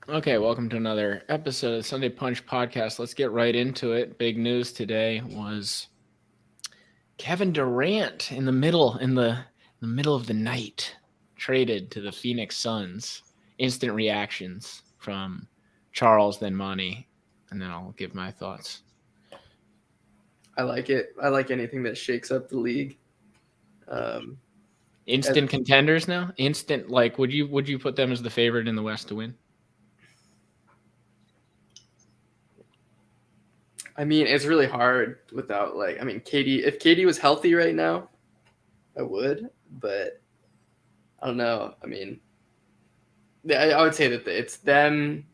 Okay, welcome to another episode of the Sunday Punch podcast. Let's get right into it. Big news today was Kevin Durant in the middle of the night traded to the Phoenix Suns. Instant reactions from Charles, then Monty, and then I'll give my thoughts. I like it. I like anything that shakes up the league. Instant contenders now. Instant would you put them as the favorite in the West to win? I mean, it's really hard without KD. If KD was healthy right now, I would, but I don't know. I mean, I would say that it's them,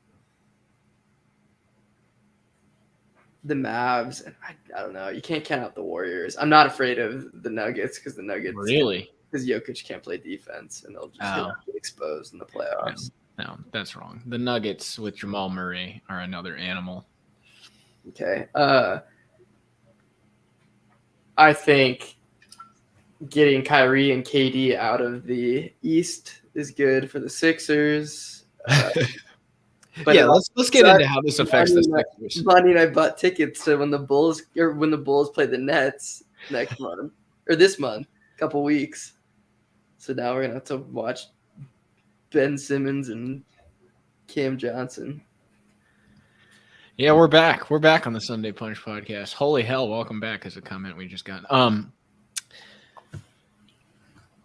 the Mavs, and I don't know. You can't count out the Warriors. I'm not afraid of the Nuggets because Really? Because Jokic can't play defense and they'll just get exposed in the playoffs. No, that's wrong. The Nuggets with Jamal Murray are another animal. Okay. I think getting Kyrie and KD out of the East is good for the Sixers. But yeah, let's get into how this affects the Sixers. Monty and I bought tickets to when the Bulls play the Nets next month or this month, a couple weeks. So now we're gonna have to watch Ben Simmons and Cam Johnson. Yeah, we're back. We're back on the Sunday Punch podcast. Holy hell, welcome back is a comment we just got.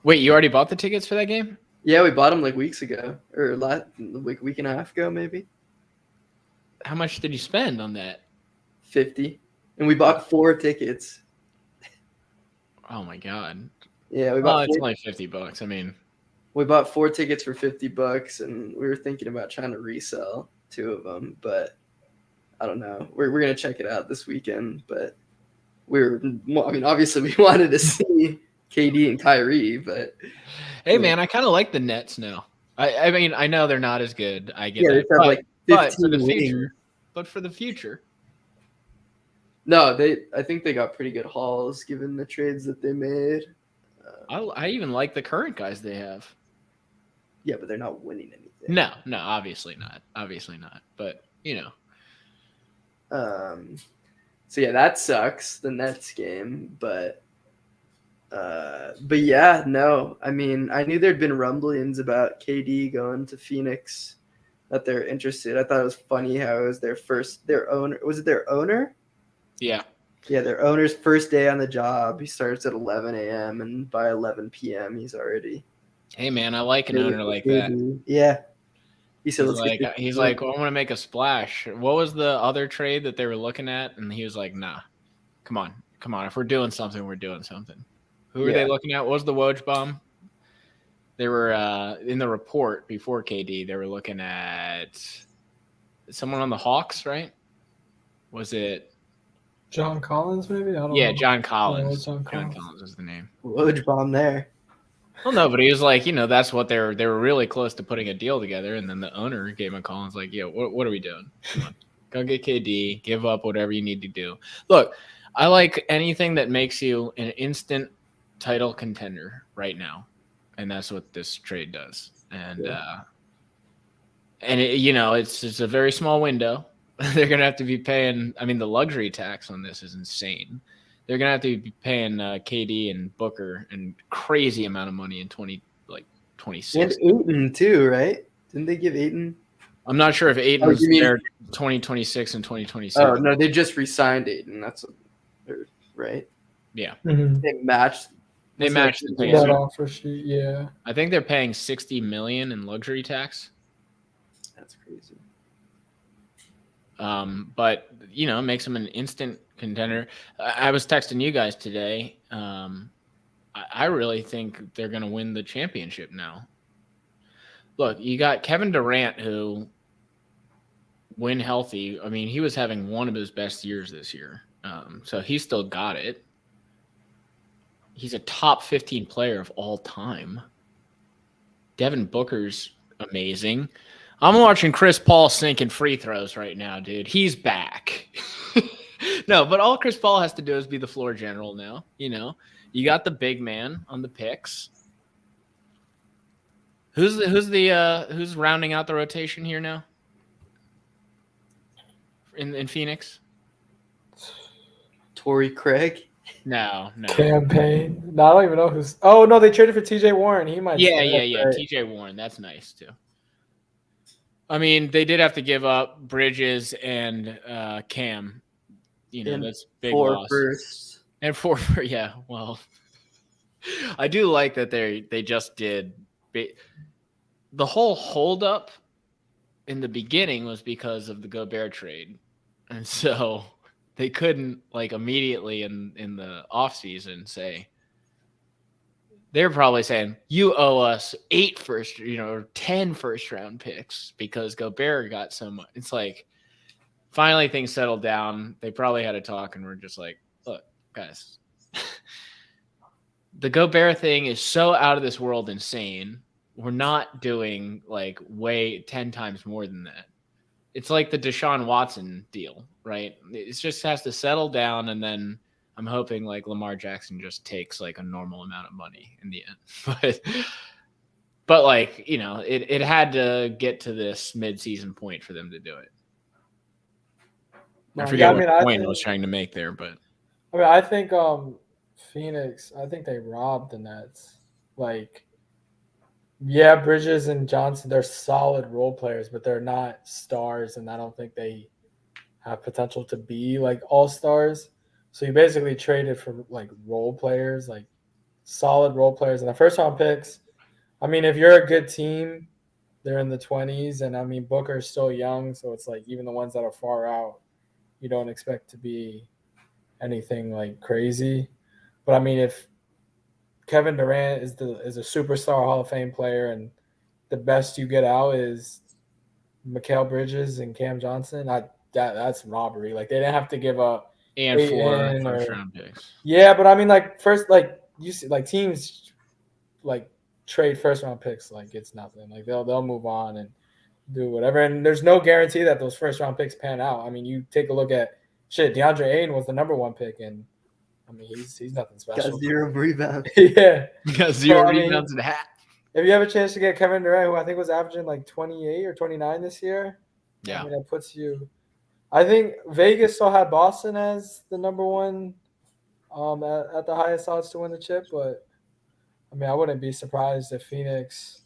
Wait, you already bought the tickets for that game? Yeah, we bought them like weeks ago or week and a half ago maybe. How much did you spend on that? $50. And we bought 4 tickets. Oh my god. Yeah, we bought it's only $50. I mean, we bought 4 tickets for $50 and we were thinking about trying to resell 2 of them, but I don't know. We're going to check it out this weekend, but obviously we wanted to see KD and Kyrie, but hey man, I kind of like the Nets now. I mean, I know they're not as good. I get that. They have like 15 but for the future. No, I think they got pretty good hauls given the trades that they made. I even like the current guys they have. Yeah, but they're not winning anything. No, obviously not. But So yeah, that sucks, the Nets game, but yeah, no. I mean, I knew there'd been rumblings about KD going to Phoenix, that they're interested. I thought it was funny how it was their owner. Was it their owner? Yeah. Yeah, their owner's first day on the job. He starts at 11 a.m. and by 11 p.m. he's already. Hey man, I like an owner like that. Yeah. He's like, well, I want to make a splash. What was the other trade that they were looking at? And he was like, nah, come on. If we're doing something, we're doing something. Who were they looking at? What was the Woj bomb? They were in the report before KD. They were looking at someone on the Hawks, right? Was it John Collins? Maybe I don't know. John Collins. John Collins is the name. Woj bomb there. Well, no, but he was like, that's what they were really close to putting a deal together, and then the owner gave him a call and was like, what are we doing? Come on, go get KD, give up whatever you need to do. Look, I like anything that makes you an instant title contender right now, and that's what this trade does. And it's a very small window. They're gonna have to be paying. I mean, the luxury tax on this is insane. They're gonna have to be paying KD and Booker and crazy amount of money in 2026. And Ayton too, right? Didn't they give Ayton? I'm not sure if Ayton's there 2026 and 2027. Oh no, they just re-signed Ayton. That's right. Yeah, They matched. They matched the pay. That offer sheet, yeah. I think they're paying $60 million in luxury tax. That's crazy. But it makes them an instant contender. I was texting you guys today. I really think they're going to win the championship now. Look, you got Kevin Durant, who, when healthy, I mean, he was having one of his best years this year. So he still got it. He's a top 15 player of all time. Devin Booker's amazing. I'm watching Chris Paul sinking free throws right now, dude. He's back. No, but all Chris Paul has to do is be the floor general now. You got the big man on the picks. Who's rounding out the rotation here now? in Phoenix? Torrey Craig. No. Campaign. No, I don't even know who's. Oh no, they traded for T.J. Warren. He might. Yeah. Right. TJ Warren, that's nice too. I mean, they did have to give up Bridges and Cam. And that's big 4 loss. firsts. And 4 for yeah. Well, I do like that they just did the whole holdup in the beginning was because of the Gobert trade, and so they couldn't like immediately in the offseason say. They're probably saying you owe us 8 or 10 first round picks because Gobert got so much. It's like finally things settled down. They probably had a talk and we're just like, look, guys, the Gobert thing is so out of this world insane. We're not doing like way 10 times more than that. It's like the Deshaun Watson deal, right? It just has to settle down, and then I'm hoping like Lamar Jackson just takes like a normal amount of money in the end. But like, it had to get to this mid-season point for them to do it. I forget what point I was trying to make there, but I think Phoenix, I think they robbed the Nets. Like, yeah, Bridges and Johnson, they're solid role players, but they're not stars, and I don't think they have potential to be like all-stars. So you basically traded for like role players, like solid role players, and the first round picks. I mean, if you're a good team, they're in the 20s, and I mean Booker's still young, so it's like even the ones that are far out, you don't expect to be anything like crazy. But I mean, if Kevin Durant is a superstar Hall of Fame player, and the best you get out is Mikal Bridges and Cam Johnson, that's robbery. Like they didn't have to give up and 4 first round picks. Yeah, but I mean, like first, like you see, like teams like trade first round picks like it's nothing. Like they'll move on and do whatever. And there's no guarantee that those first round picks pan out. I mean, you take a look at DeAndre Ayton was the number 1 pick, and I mean he's nothing special. Got 0 rebounds. Yeah, got 0 rebounds and a hat. If you have a chance to get Kevin Durant, who I think was averaging like 28 or 29 this year, yeah, I mean that puts you. I think Vegas still had Boston as the number 1 at the highest odds to win the chip, but I mean I wouldn't be surprised if Phoenix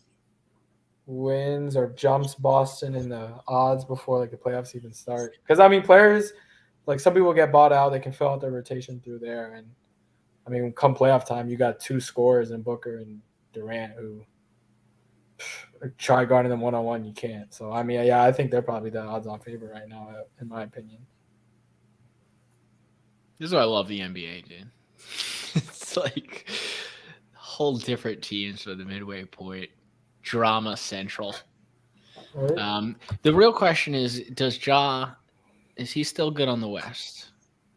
wins or jumps Boston in the odds before like the playoffs even start. Because I mean players, like some people get bought out, they can fill out their rotation through there, and I mean come playoff time, you got 2 scorers in Booker and Durant who try guarding them one-on-one, you can't. So I mean, yeah, I think they're probably the odds-on favorite right now, in my opinion. This is why I love the NBA, dude. It's like whole different teams for the midway point, drama central. Right. The real question is is he still good on the West?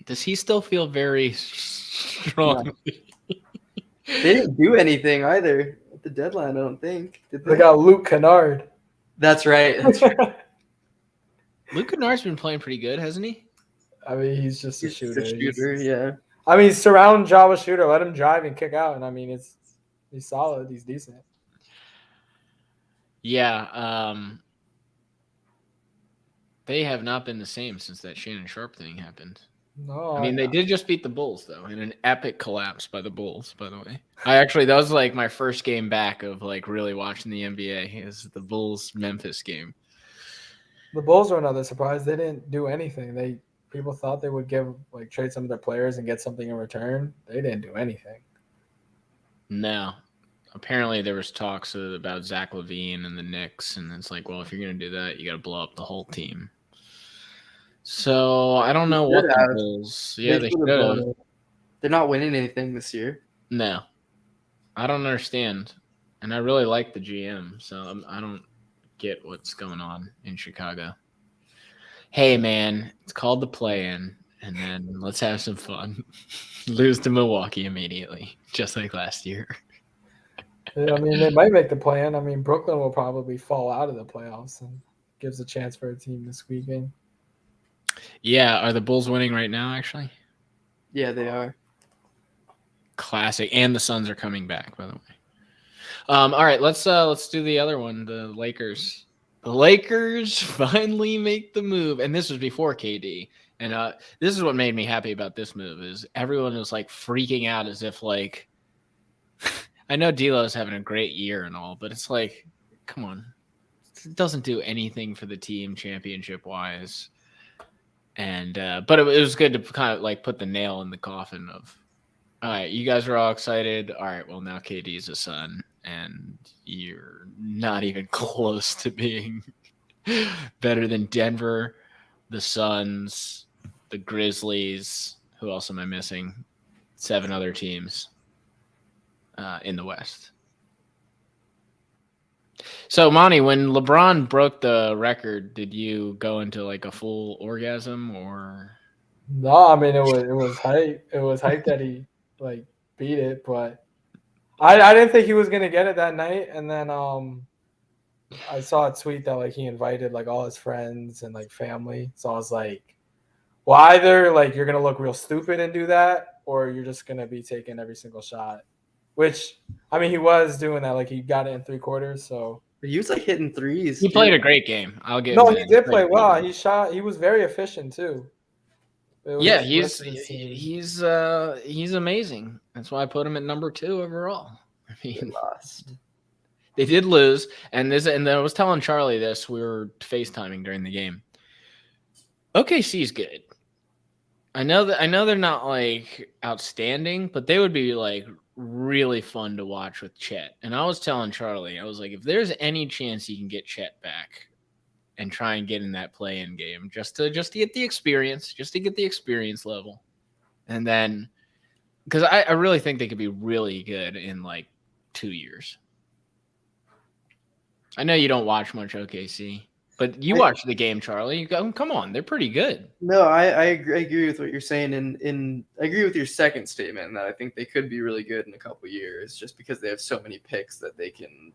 Does he still feel very strong? No. They didn't do anything either at the deadline, I don't think. Did they? They got Luke Kennard. That's right. Luke Kennard's been playing pretty good, hasn't he? I mean, he's just a shooter. Yeah. I mean, surround Ja with shooter, let him drive and kick out, and I mean, he's solid, he's decent. Yeah, they have not been the same since that Shannon Sharp thing happened. No, I mean, they did just beat the Bulls, though, in an epic collapse by the Bulls, by the way. That was like my first game back of like really watching the NBA is the Bulls-Memphis game. The Bulls are another surprise. They didn't do anything. People thought they would trade some of their players and get something in return. They didn't do anything. No. Apparently there was talks about Zach LaVine and the Knicks, and it's like, well, if you're going to do that, you got to blow up the whole team. So I don't know what the Bulls. Yeah, they should have. They're not winning anything this year. No, I don't understand, and I really like the GM, so I don't get what's going on in Chicago. Hey, man, it's called the play-in, and then let's have some fun. Lose to Milwaukee immediately, just like last year. I mean, they might make the play-in. I mean, Brooklyn will probably fall out of the playoffs and gives a chance for a team this weekend. Yeah, are the Bulls winning right now, actually? Yeah, they are. Classic. And the Suns are coming back, by the way. All right, let's do the other one, the Lakers. The Lakers finally make the move, and this was before KD. And this is what made me happy about this move is everyone was like freaking out as if like I know D'Lo's having a great year and all, but it's like, come on, it doesn't do anything for the team championship wise. And but it was good to kind of like put the nail in the coffin of, all right, you guys are all excited. All right, well now KD's a son, and you're not even close to being better than Denver, the Suns, the Grizzlies. Who else am I missing? 7 other teams in the West. So, Monty, when LeBron broke the record, did you go into like a full orgasm or? No, I mean it was hype. It was hype that he like beat it, but I didn't think he was gonna get it that night. And then I saw a tweet that like he invited like all his friends and like family. So I was like, well, either like you're gonna look real stupid and do that, or you're just gonna be taking every single shot. Which I mean, he was doing that. Like he got it in 3 quarters. So He was like hitting threes. He too. played a great game. I'll give no, him he that. did play played well. He shot. He was very efficient too. Yeah, he's amazing. That's why I put him at number 2 overall. I They mean, lost. they did lose, and I was telling Charlie this. We were FaceTiming during the game. OKC's good. I know they're not like outstanding, but they would be like really fun to watch with Chet. And I was telling Charlie, I was like, if there's any chance you can get Chet back and try and get in that play-in game, just to get the experience, just to get the experience level, and then because I really think they could be really good in like 2 years. I know you don't watch much OKC. But you watch the game, Charlie. You go, come on, they're pretty good. No, I agree with what you're saying, and I agree with your second statement that I think they could be really good in a couple years, just because they have so many picks that they can,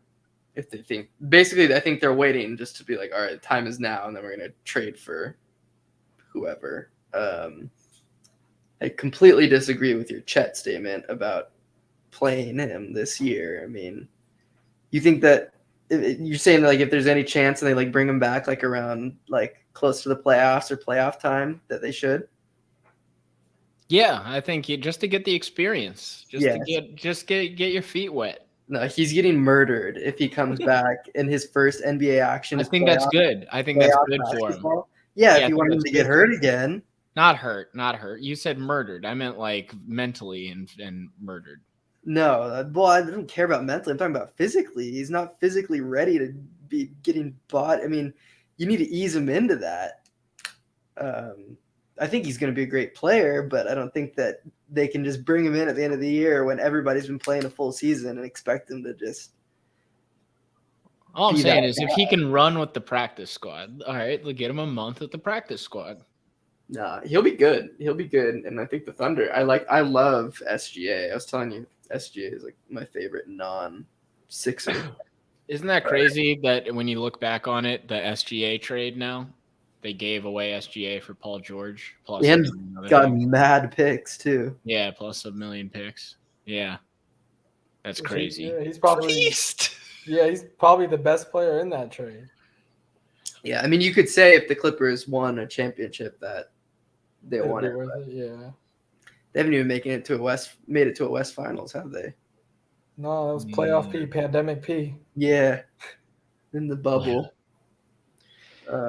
if they think. Basically, I think they're waiting just to be like, all right, time is now, and then we're gonna trade for whoever. I completely disagree with your Chet statement about playing him this year. I mean, you think that. You're saying like if there's any chance and they like bring him back like around like close to the playoffs or playoff time that they should? Yeah, I think just to get the experience, to get your feet wet. No, he's getting murdered if he comes back in his first NBA action. I think that's good. I think that's good for him. Yeah, if you want him to get hurt again. Not hurt. You said murdered. I meant like mentally and murdered. No, well, I don't care about mentally. I'm talking about physically. He's not physically ready to be getting bought. I mean, you need to ease him into that. I think he's going to be a great player, but I don't think that they can just bring him in at the end of the year when everybody's been playing a full season and expect him to just. All I'm saying is if he can run with the practice squad, all right, we'll get him a month with the practice squad. Nah, he'll be good. He'll be good. And I think the Thunder, I love SGA. I was telling you, SGA is like my favorite non-Sixer. Isn't that crazy that when you look back on it, the SGA trade now, they gave away SGA for Paul George. Plus and got mad picks too. Yeah, plus 1 million picks. Yeah. That's crazy. He's probably he's probably the best player in that trade. Yeah, I mean, you could say if the Clippers won a championship that they won it. Yeah. They haven't even made it to a West Finals, have they? No, that was playoff P, pandemic P. Yeah, in the bubble.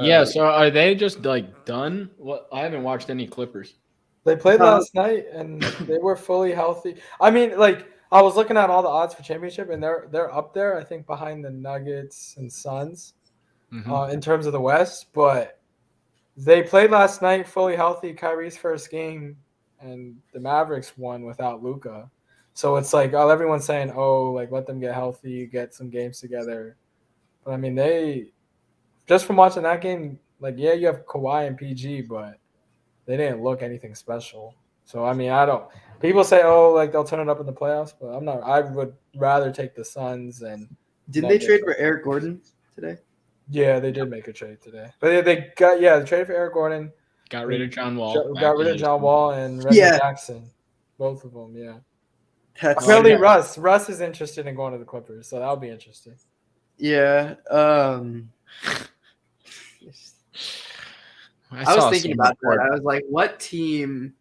Yeah, so are they just like done? What? I haven't watched any Clippers. They played last night and they were fully healthy. I mean, like I was looking at all the odds for championship, and they're up there. I think behind the Nuggets and Suns in terms of the West. But they played last night fully healthy. Kyrie's first game. And the Mavericks won without Luka. So it's like everyone's saying, oh, like let them get healthy, get some games together. But I mean, they just from watching that game, like, yeah, you have Kawhi and PG, but they didn't look anything special. So I mean, people say, oh, like they'll turn it up in the playoffs, but I'm not. I would rather take the Suns. And did they trade for Eric Gordon today? Yeah, they did make a trade today. But they traded for Eric Gordon. Got rid of John Wall. Got rid of John Wall and Reggie Jackson. Both of them, yeah. Russ is interested in going to the Clippers, so that'll be interesting. Yeah. I was saw thinking some about that. report. I was like, what team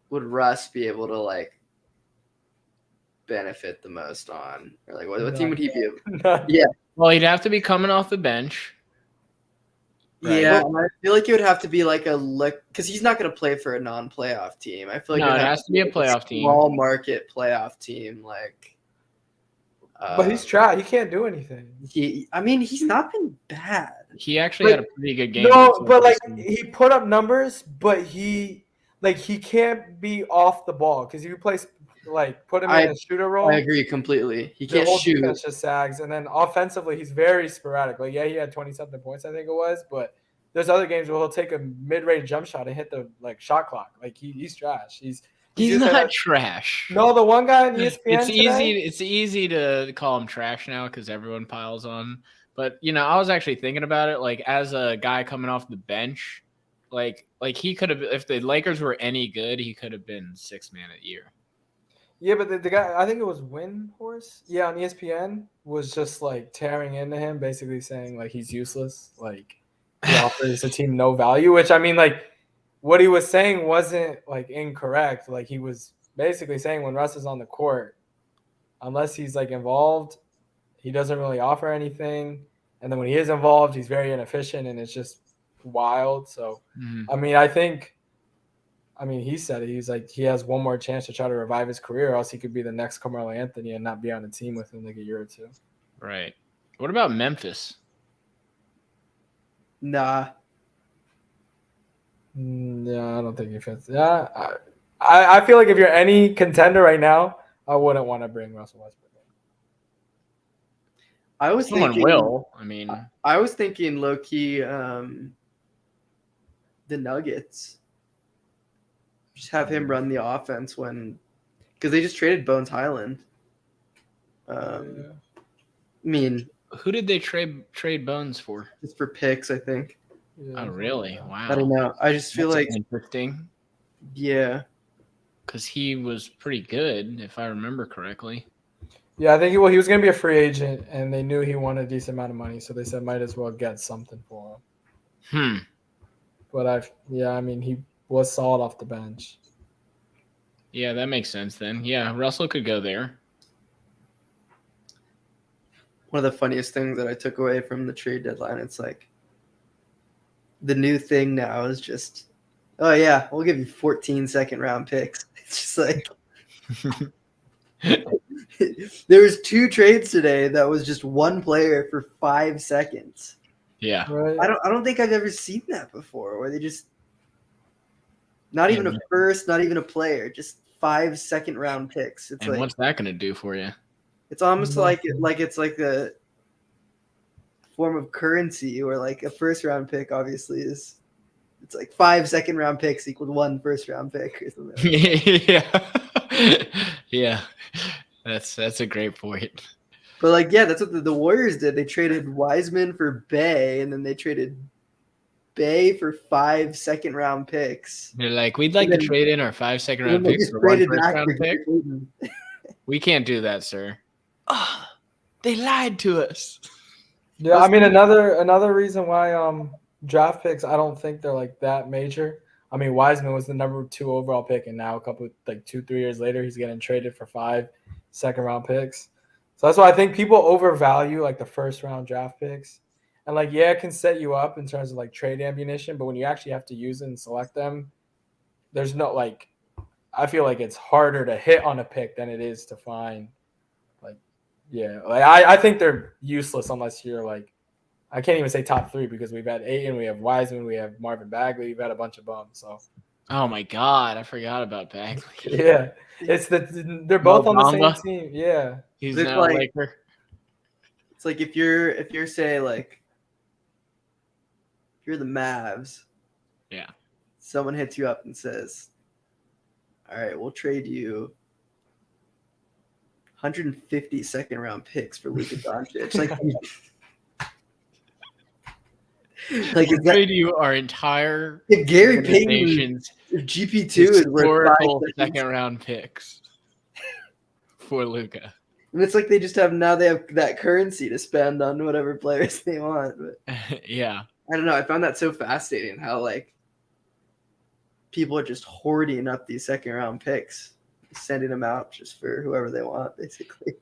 would Russ be able to like benefit the most on? Or like what team would he be able? Yeah. Well, he'd have to be coming off the bench. Right. Yeah, and I feel like it would have to be like because he's not going to play for a non-playoff team. I feel like No, would it have has to be a like playoff team. small market playoff team. Like, But he's trash. He can't do anything. He's not been bad. He actually had a pretty good game. No, but like he put up numbers, but he can't be off the ball because if you play like put him in a shooter role. I agree completely. He The can't whole shoot. defense just sags, and then offensively he's very sporadic. Like he had 20-something points, I think it was, but there's other games where he'll take a mid-range jump shot and hit the like shot clock. Like he's trash. He's not trash. No, the one guy on ESPN. It's easy to call him trash now because everyone piles on. But I was actually thinking about it. Like as a guy coming off the bench, like he could have, if the Lakers were any good, he could have been 6th man of the year. Yeah, but the guy, I think it was Windhorse, on ESPN, was just like tearing into him, basically saying like he's useless, like he offers the team no value. Which I mean, like what he was saying wasn't like incorrect. Like he was basically saying when Russ is on the court, unless he's like involved, he doesn't really offer anything. And then when he is involved, he's very inefficient, and it's just wild. So I mean, he said it. He's like, he has one more chance to try to revive his career, or else he could be the next Carmelo Anthony and not be on a team within like a year or two. Right. What about Memphis? Nah. Yeah, I don't think he fits. Yeah, I feel like if you're any contender right now, I wouldn't want to bring Russell Westbrook in. Someone will. I mean, I was thinking low key, the Nuggets. Just have him run the offense because they just traded Bones Highland. I mean, who did they trade Bones for? Just for picks, I think. Oh, really? Wow. I don't know. I just feel like interesting. Yeah, because he was pretty good, if I remember correctly. Yeah, I think he was going to be a free agent, and they knew he wanted a decent amount of money, so they said might as well get something for him. But I mean, he was solid off the bench. Yeah, that makes sense then. Yeah, Russell could go there. One of the funniest things that I took away from the trade deadline, it's like the new thing now is just, oh yeah, we'll give you 14 second-round picks. It's just like there was 2 trades today that was just one player for 5 seconds. Yeah, right. I don't think I've ever seen that before, where they just not even a first, not even a player, just 5 second-round picks. It's and like, what's that going to do for you? It's almost like it's like a form of currency, where like a first-round pick obviously is. It's like 5 second-round picks equals 1 first-round pick or something. Yeah, that's a great point. But like, yeah, that's what the Warriors did. They traded Wiseman for Bay, and then they traded Bay for 5 second-round picks. They're like, we'd like to trade in our 5 second-round picks for 1 first-round pick. We can't do that, sir. Oh, they lied to us. Yeah, I mean, another reason why draft picks, I don't think they're like that major. I mean, Wiseman was the number 2 overall pick, and now 2-3 years later, he's getting traded for 5 second-round picks. So that's why I think people overvalue like the first-round draft picks. And like, yeah, it can set you up in terms of like trade ammunition, but when you actually have to use it and select them, there's no like, I feel like it's harder to hit on a pick than it is to find. Like, yeah, like I think they're useless unless you're like, I can't even say top 3 because we've had Ayton, we have Wiseman, we have Marvin Bagley, we've had a bunch of bums. So, oh my God, I forgot about Bagley. Yeah, they're both on the same team. Yeah, he's now like, a Laker. It's like if you're say like, if you're the Mavs, yeah, someone hits you up and says, all right, we'll trade you 150 second-round picks for Luka Doncic. Like we'll trade you our entire Gary Payton GP2 is worth 5 second-round picks for Luka. And it's like they have that currency to spend on whatever players they want. But Yeah. I don't know. I found that so fascinating how like people are just hoarding up these second round picks, sending them out just for whoever they want, basically.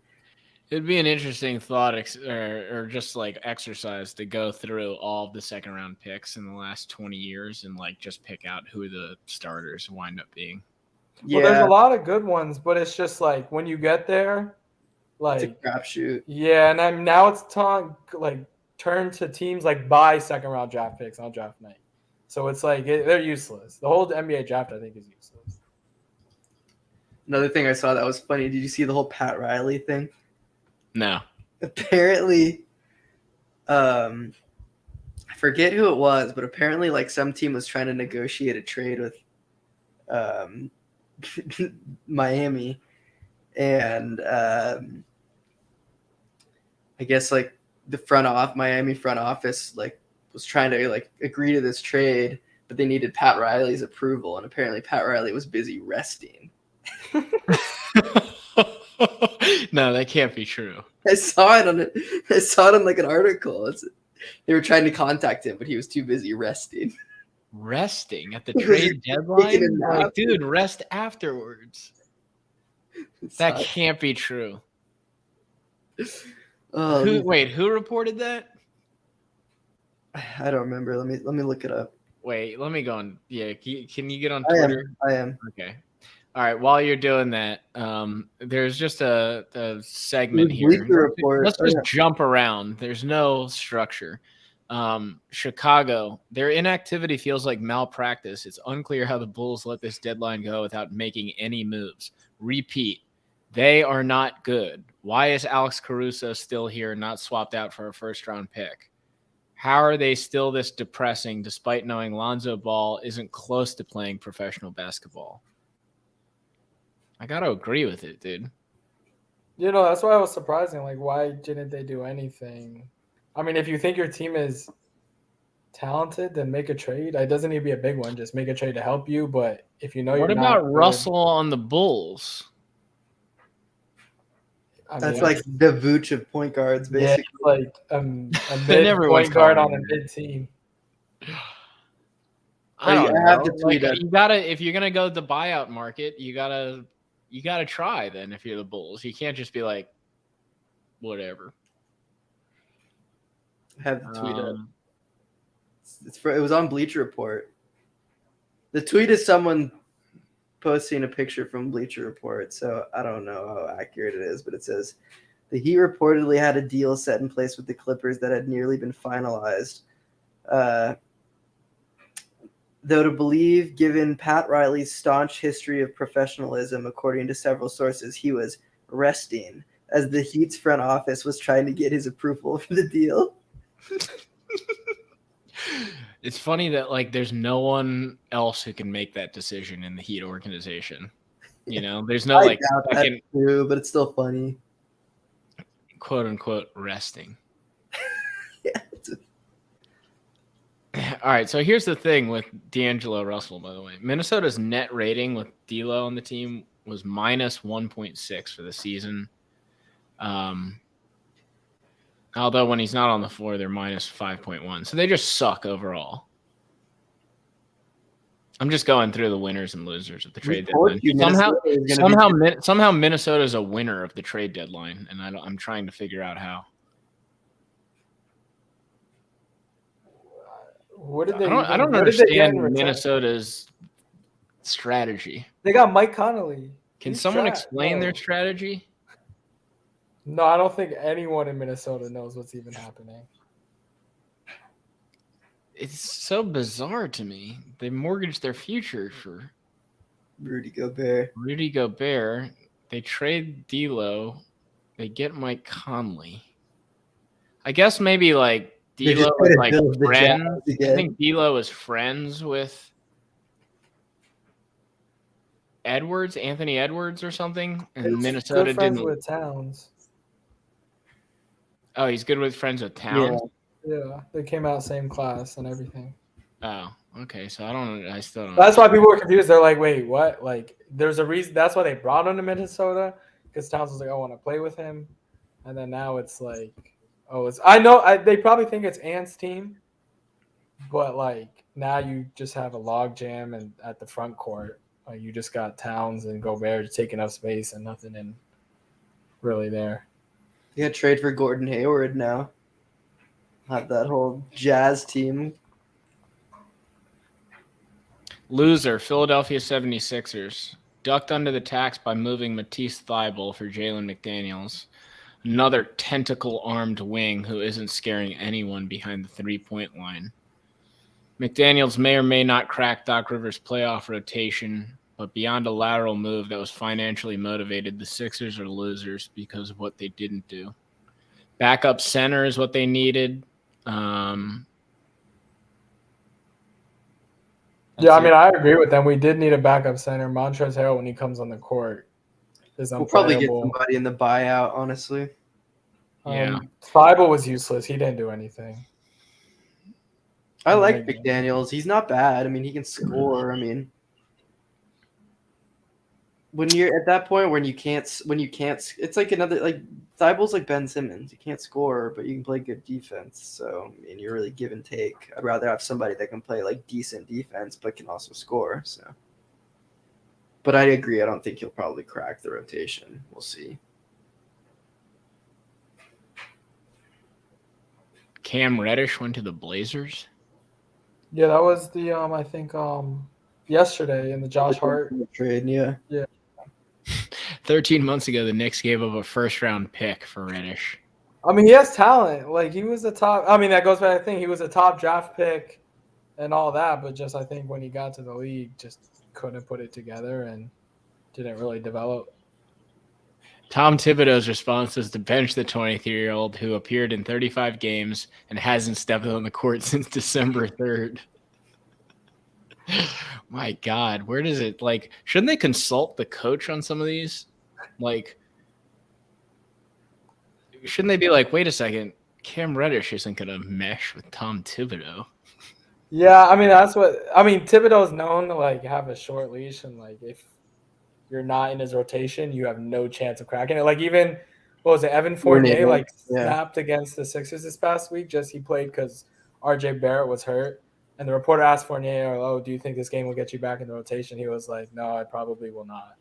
It'd be an interesting thought or just like exercise to go through all of the second round picks in the last 20 years and like just pick out who the starters wind up being. Well, there's a lot of good ones, but it's just like when you get there, like it's a crapshoot. Yeah, and now it's turn to teams like buy second round draft picks on draft night. So it's like they're useless. The whole NBA draft, I think, is useless. Another thing I saw that was funny. Did you see the whole Pat Riley thing? No. Apparently, I forget who it was, but apparently, like some team was trying to negotiate a trade with Miami, and I guess like the Miami front office like was trying to like agree to this trade, but they needed Pat Riley's approval, and apparently Pat Riley was busy resting. No, that can't be true. I saw it on like an article. They were trying to contact him, but he was too busy resting. Resting at the trade deadline? Like, dude, rest afterwards. That can't be true. Who reported that? I don't remember. Let me look it up. Wait, let me go on. Yeah, can you get on Twitter? I am. Okay. All right. While you're doing that, there's just a segment here. Let's just jump around. There's no structure. Chicago, their inactivity feels like malpractice. It's unclear how the Bulls let this deadline go without making any moves. Repeat. They are not good. Why is Alex Caruso still here, not swapped out for a first-round pick? How are they still this depressing despite knowing Lonzo Ball isn't close to playing professional basketball? I got to agree with it, dude. You know, that's why it was surprising. Like, why didn't they do anything? I mean, if you think your team is talented, then make a trade. It doesn't need to be a big one. Just make a trade to help you. But if you know what about Russell on the Bulls? That's like the Vooch of point guards, basically. Yeah, like a mid point guard on a mid team. I don't know. Have to tweet like, you gotta, if you're gonna go the buyout market, you gotta try. Then if you're the Bulls, you can't just be like, whatever. I have the tweet up. It was on Bleacher Report. The tweet is someone posting a picture from Bleacher Report, so I don't know how accurate it is, but it says the Heat reportedly had a deal set in place with the Clippers that had nearly been finalized. Though to believe, given Pat Riley's staunch history of professionalism, according to several sources, he was resting as the Heat's front office was trying to get his approval for the deal. It's funny that like there's no one else who can make that decision in the Heat organization. You know, there's no like second, true, but it's still funny. Quote unquote resting. Yeah. All right, so here's the thing with D'Angelo Russell, by the way. Minnesota's net rating with D'Lo on the team was minus 1.6 for the season. Although when he's not on the floor, they're minus 5.1. So they just suck overall. I'm just going through the winners and losers of the trade deadline. Somehow Minnesota is a winner of the trade deadline, and I'm trying to figure out how. I don't understand Minnesota's strategy. They got Mike Conley. Can someone explain their strategy? No, I don't think anyone in Minnesota knows what's even happening. It's so bizarre to me. They mortgaged their future for Rudy Gobert. They trade D'Lo. They get Mike Conley. I guess maybe like D'Lo was like friends. I think D'Lo was friends with Anthony Edwards or something, and Minnesota didn't. With Towns. Oh, he's good with friends with Towns. Yeah, they came out same class and everything. Oh, okay. So I still don't. That's why people were confused. They're like, "Wait, what?" Like, there's a reason. That's why they brought him to Minnesota. because Towns was like, I want to play with him, and then now it's like, oh, they probably think it's Ant's team, but like now you just have a log jam and at the front court, you just got Towns and Gobert taking up space and nothing in really there. You got to trade for Gordon Hayward now. Have that whole Jazz team. Loser, Philadelphia 76ers. Ducked under the tax by moving Matisse Thybulle for Jalen McDaniels. Another tentacle-armed wing who isn't scaring anyone behind the three-point line. McDaniels may or may not crack Doc Rivers' playoff rotation, but beyond a lateral move that was financially motivated, the Sixers are losers because of what they didn't do. Backup center is what they needed. Yeah, I mean, I agree with them. We did need a backup center. Montrezl Harrell, when he comes on the court, is unplayable. We'll probably get somebody in the buyout, honestly. Yeah. Thybulle was useless. He didn't do anything. I like McDaniels. He's not bad. I mean, he can score. I mean, when you're at that point when you can't, it's like another, like Thybulle's like Ben Simmons. You can't score, but you can play good defense. So, I mean, you're really give and take. I'd rather have somebody that can play like decent defense, but can also score. So, but I agree. I don't think he'll probably crack the rotation. We'll see. Cam Reddish went to the Blazers. Yeah, that was the I think yesterday in the Josh Hart trade. Yeah. 13 months ago, the Knicks gave up a first-round pick for Reddish. I mean, he has talent. Like, he was a top – I mean, that goes back to the thing. He was a top draft pick and all that, but just I think when he got to the league, just couldn't put it together and didn't really develop. Tom Thibodeau's response was to bench the 23-year-old who appeared in 35 games and hasn't stepped on the court since December 3rd. My God, where does it, like, shouldn't they consult the coach on some of these? Like, shouldn't they be like, wait a second, Cam Reddish isn't going to mesh with Tom Thibodeau? Yeah, I mean, Thibodeau's known to, like, have a short leash, and, like, if you're not in his rotation, you have no chance of cracking it. Like, even, what was it, Evan Fournier, like, snapped against the Sixers this past week, just he played because RJ Barrett was hurt. And the reporter asked Fournier, oh, do you think this game will get you back in the rotation? He was like, no, I probably will not.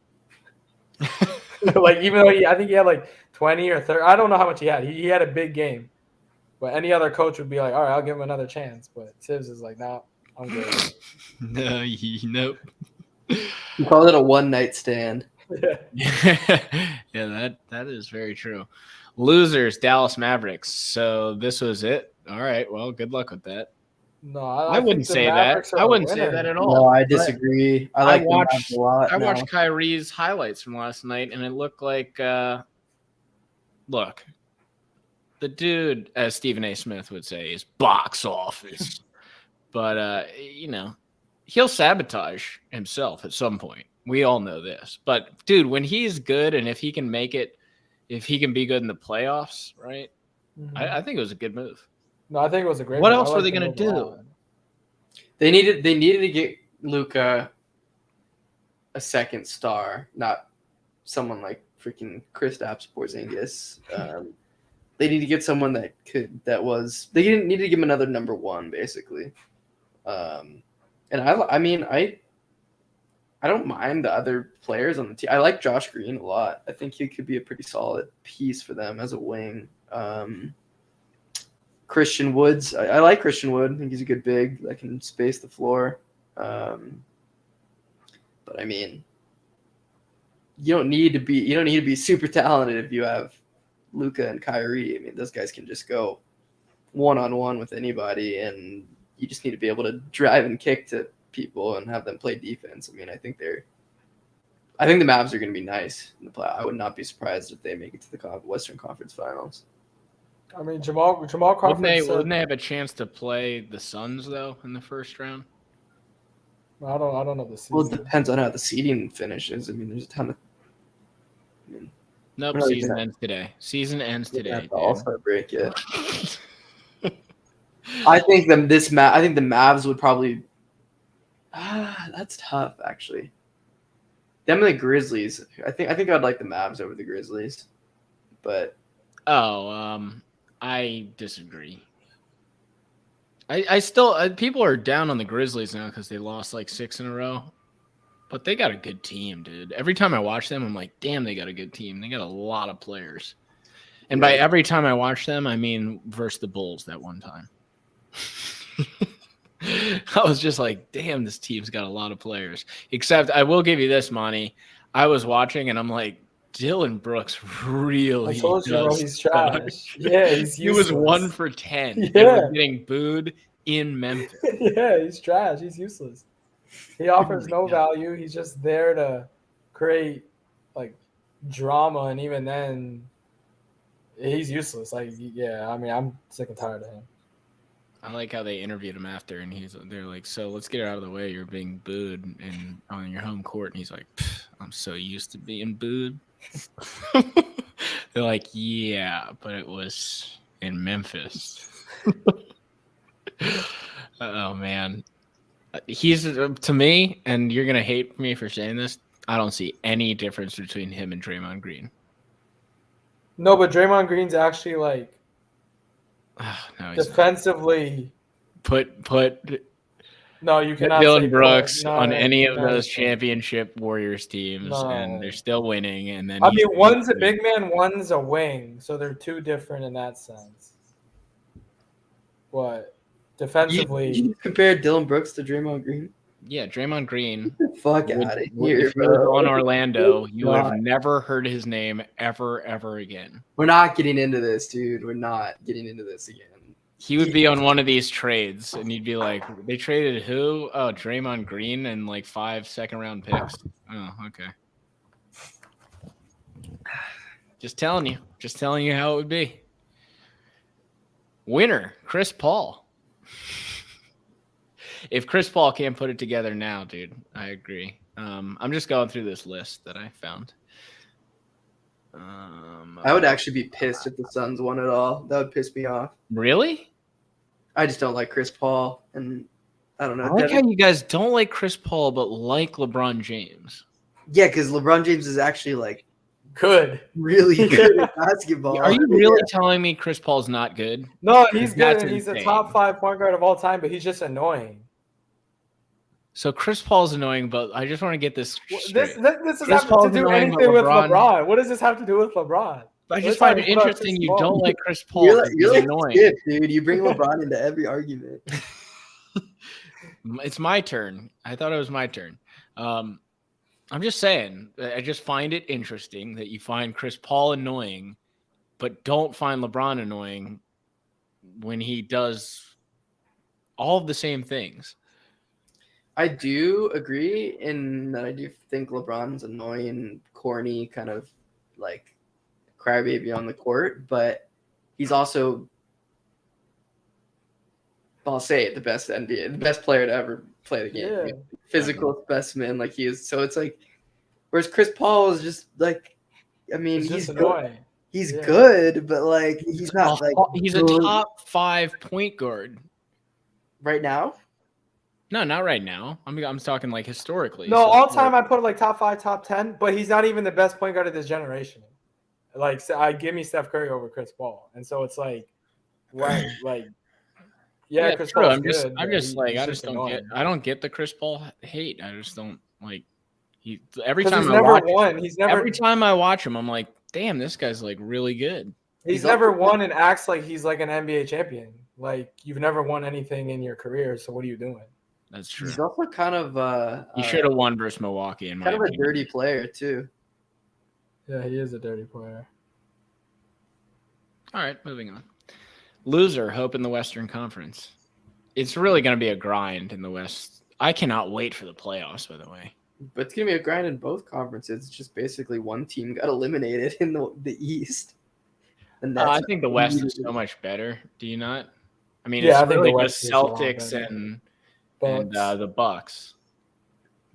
Like, even though I think he had like 20 or 30. I don't know how much he had. He had a big game. But any other coach would be like, all right, I'll give him another chance. But Tibbs is like, no, I'm good. Nope. You call it a one-night stand. Yeah, that is very true. Losers, Dallas Mavericks. So this was it. All right, well, good luck with that. No, I wouldn't say that. I wouldn't say that at all. No, I disagree. I watched a lot. I watched Kyrie's highlights from last night, and it looked like, look, the dude, as Stephen A. Smith would say, is box office. But, he'll sabotage himself at some point. We all know this. But, dude, when he's good and if he can make it, if he can be good in the playoffs, right, I think it was a good move. No, I think it was a great. What else were they going to do? They needed to get Luka a second star, not someone like freaking Kristaps Porzingis. They need to get someone they didn't need to give him another number one, basically. And I don't mind the other players on the team. I like Josh Green a lot. I think he could be a pretty solid piece for them as a wing. Christian Woods. I like Christian Wood. I think he's a good big that can space the floor. But I mean, you don't need to be super talented if you have Luka and Kyrie. I mean, those guys can just go one-on-one with anybody, and you just need to be able to drive and kick to people and have them play defense. I mean, I think the Mavs are going to be nice in the play. I would not be surprised if they make it to the Western Conference Finals. I mean, Jamal Crawford. Wouldn't they have a chance to play the Suns though in the first round? I don't know the season. Well, it depends on how the seeding finishes. I mean, there's a ton of. Nope. Season ends today. The All-Star break yet. I think the Mavs would probably. That's tough, actually. Them and the Grizzlies. I think I'd like the Mavs over the Grizzlies, but I disagree. I still people are down on the Grizzlies now because they lost like 6 in a row, but they got a good team, dude. Every time I watch them, I'm like, damn, they got a good team. They got a lot of players, and by every time I watch them, I mean versus the Bulls that one time. I was just like, damn, this team's got a lot of players. Except I will give you this, Monty. I was watching and I'm like, Dylan Brooks really I told you, bro, does he's suck. trash. Yeah, he's He was useless. 1 for 10. Yeah. And was getting booed in Memphis. Yeah, he's trash. He's useless. He offers no value. He's just there to create like drama, and even then, he's useless. Like, yeah, I mean, I'm sick and tired of him. I like how they interviewed him after, and they're like, "So let's get it out of the way. You're being booed and on your home court." And he's like, "I'm so used to being booed." They're like, "Yeah, but it was in Memphis." Oh man, he's to me, and you're gonna hate me for saying this. I don't see any difference between him and Draymond Green. No, but Draymond Green's actually like no, he's defensively. Put No, you cannot Dylan say Brooks no, on any of no, those championship Warriors teams, and they're still winning. And then I mean, one's a big man, one's a wing, so they're two different in that sense. But defensively, you compare Dylan Brooks to Draymond Green? Yeah, Draymond Green. Fuck out of here, if he was on Orlando, you would have never heard his name ever again. We're not getting into this, dude. We're not getting into this again. He would be on one of these trades, and you'd be like, "They traded who? Oh, Draymond Green and like 5 second-round picks." Oh, okay. Just telling you how it would be. Winner, Chris Paul. If Chris Paul can't put it together now, dude, I agree. I'm just going through this list that I found. I would actually be pissed if the Suns won it all. That would piss me off. Really? I just don't like Chris Paul, and I don't know. I like how you guys don't like Chris Paul, but like LeBron James. Yeah, because LeBron James is actually like good, really good at basketball. Are you really telling me Chris Paul's not good? No, he's good. That's He's insane. a top 5 point guard of all time, but he's just annoying. So Chris Paul's annoying, but I just want to get this straight. This doesn't have to do anything with LeBron. What does this have to do with LeBron? I just find it interesting you don't like Chris Paul. You're like annoying. Skip, dude. You bring LeBron into every argument. It's my turn. I thought it was my turn. I'm just saying. I just find it interesting that you find Chris Paul annoying, but don't find LeBron annoying when he does all of the same things. I do agree in that I do think LeBron's annoying, corny, kind of like crybaby on the court, but he's also, I'll say it, the best player to ever play the game. Yeah. Physical specimen like he is. So it's like, whereas Chris Paul is just like, I mean, he's annoying. He's good, but like he's not like he's a top 5 point guard right now. No, not right now. I'm talking like historically. No, so, all time I put like top 5, top 10, but he's not even the best point guard of this generation. Like, I give me Steph Curry over Chris Paul, and so it's like, what? Like, yeah, Chris true. Paul's I'm just good, I just don't annoying. get. I don't get the Chris Paul hate. I just don't like. Every time I watch him, I'm like, damn, this guy's like really good. He's never won and acts like he's like an NBA champion. Like, you've never won anything in your career, so what are you doing? That's true. He's also kind of he should have won versus Milwaukee. In my kind of opinion. a dirty player too. Yeah, he is a dirty player. All right, moving on. Loser, hope in the Western Conference. It's really going to be a grind in the West. I cannot wait for the playoffs, by the way. But it's going to be a grind in both conferences. It's just basically one team got eliminated in the East. And I think the West is so much better. Do you not? I mean, yeah, it's I think really the West just is a lot Celtics better. and the Bucks.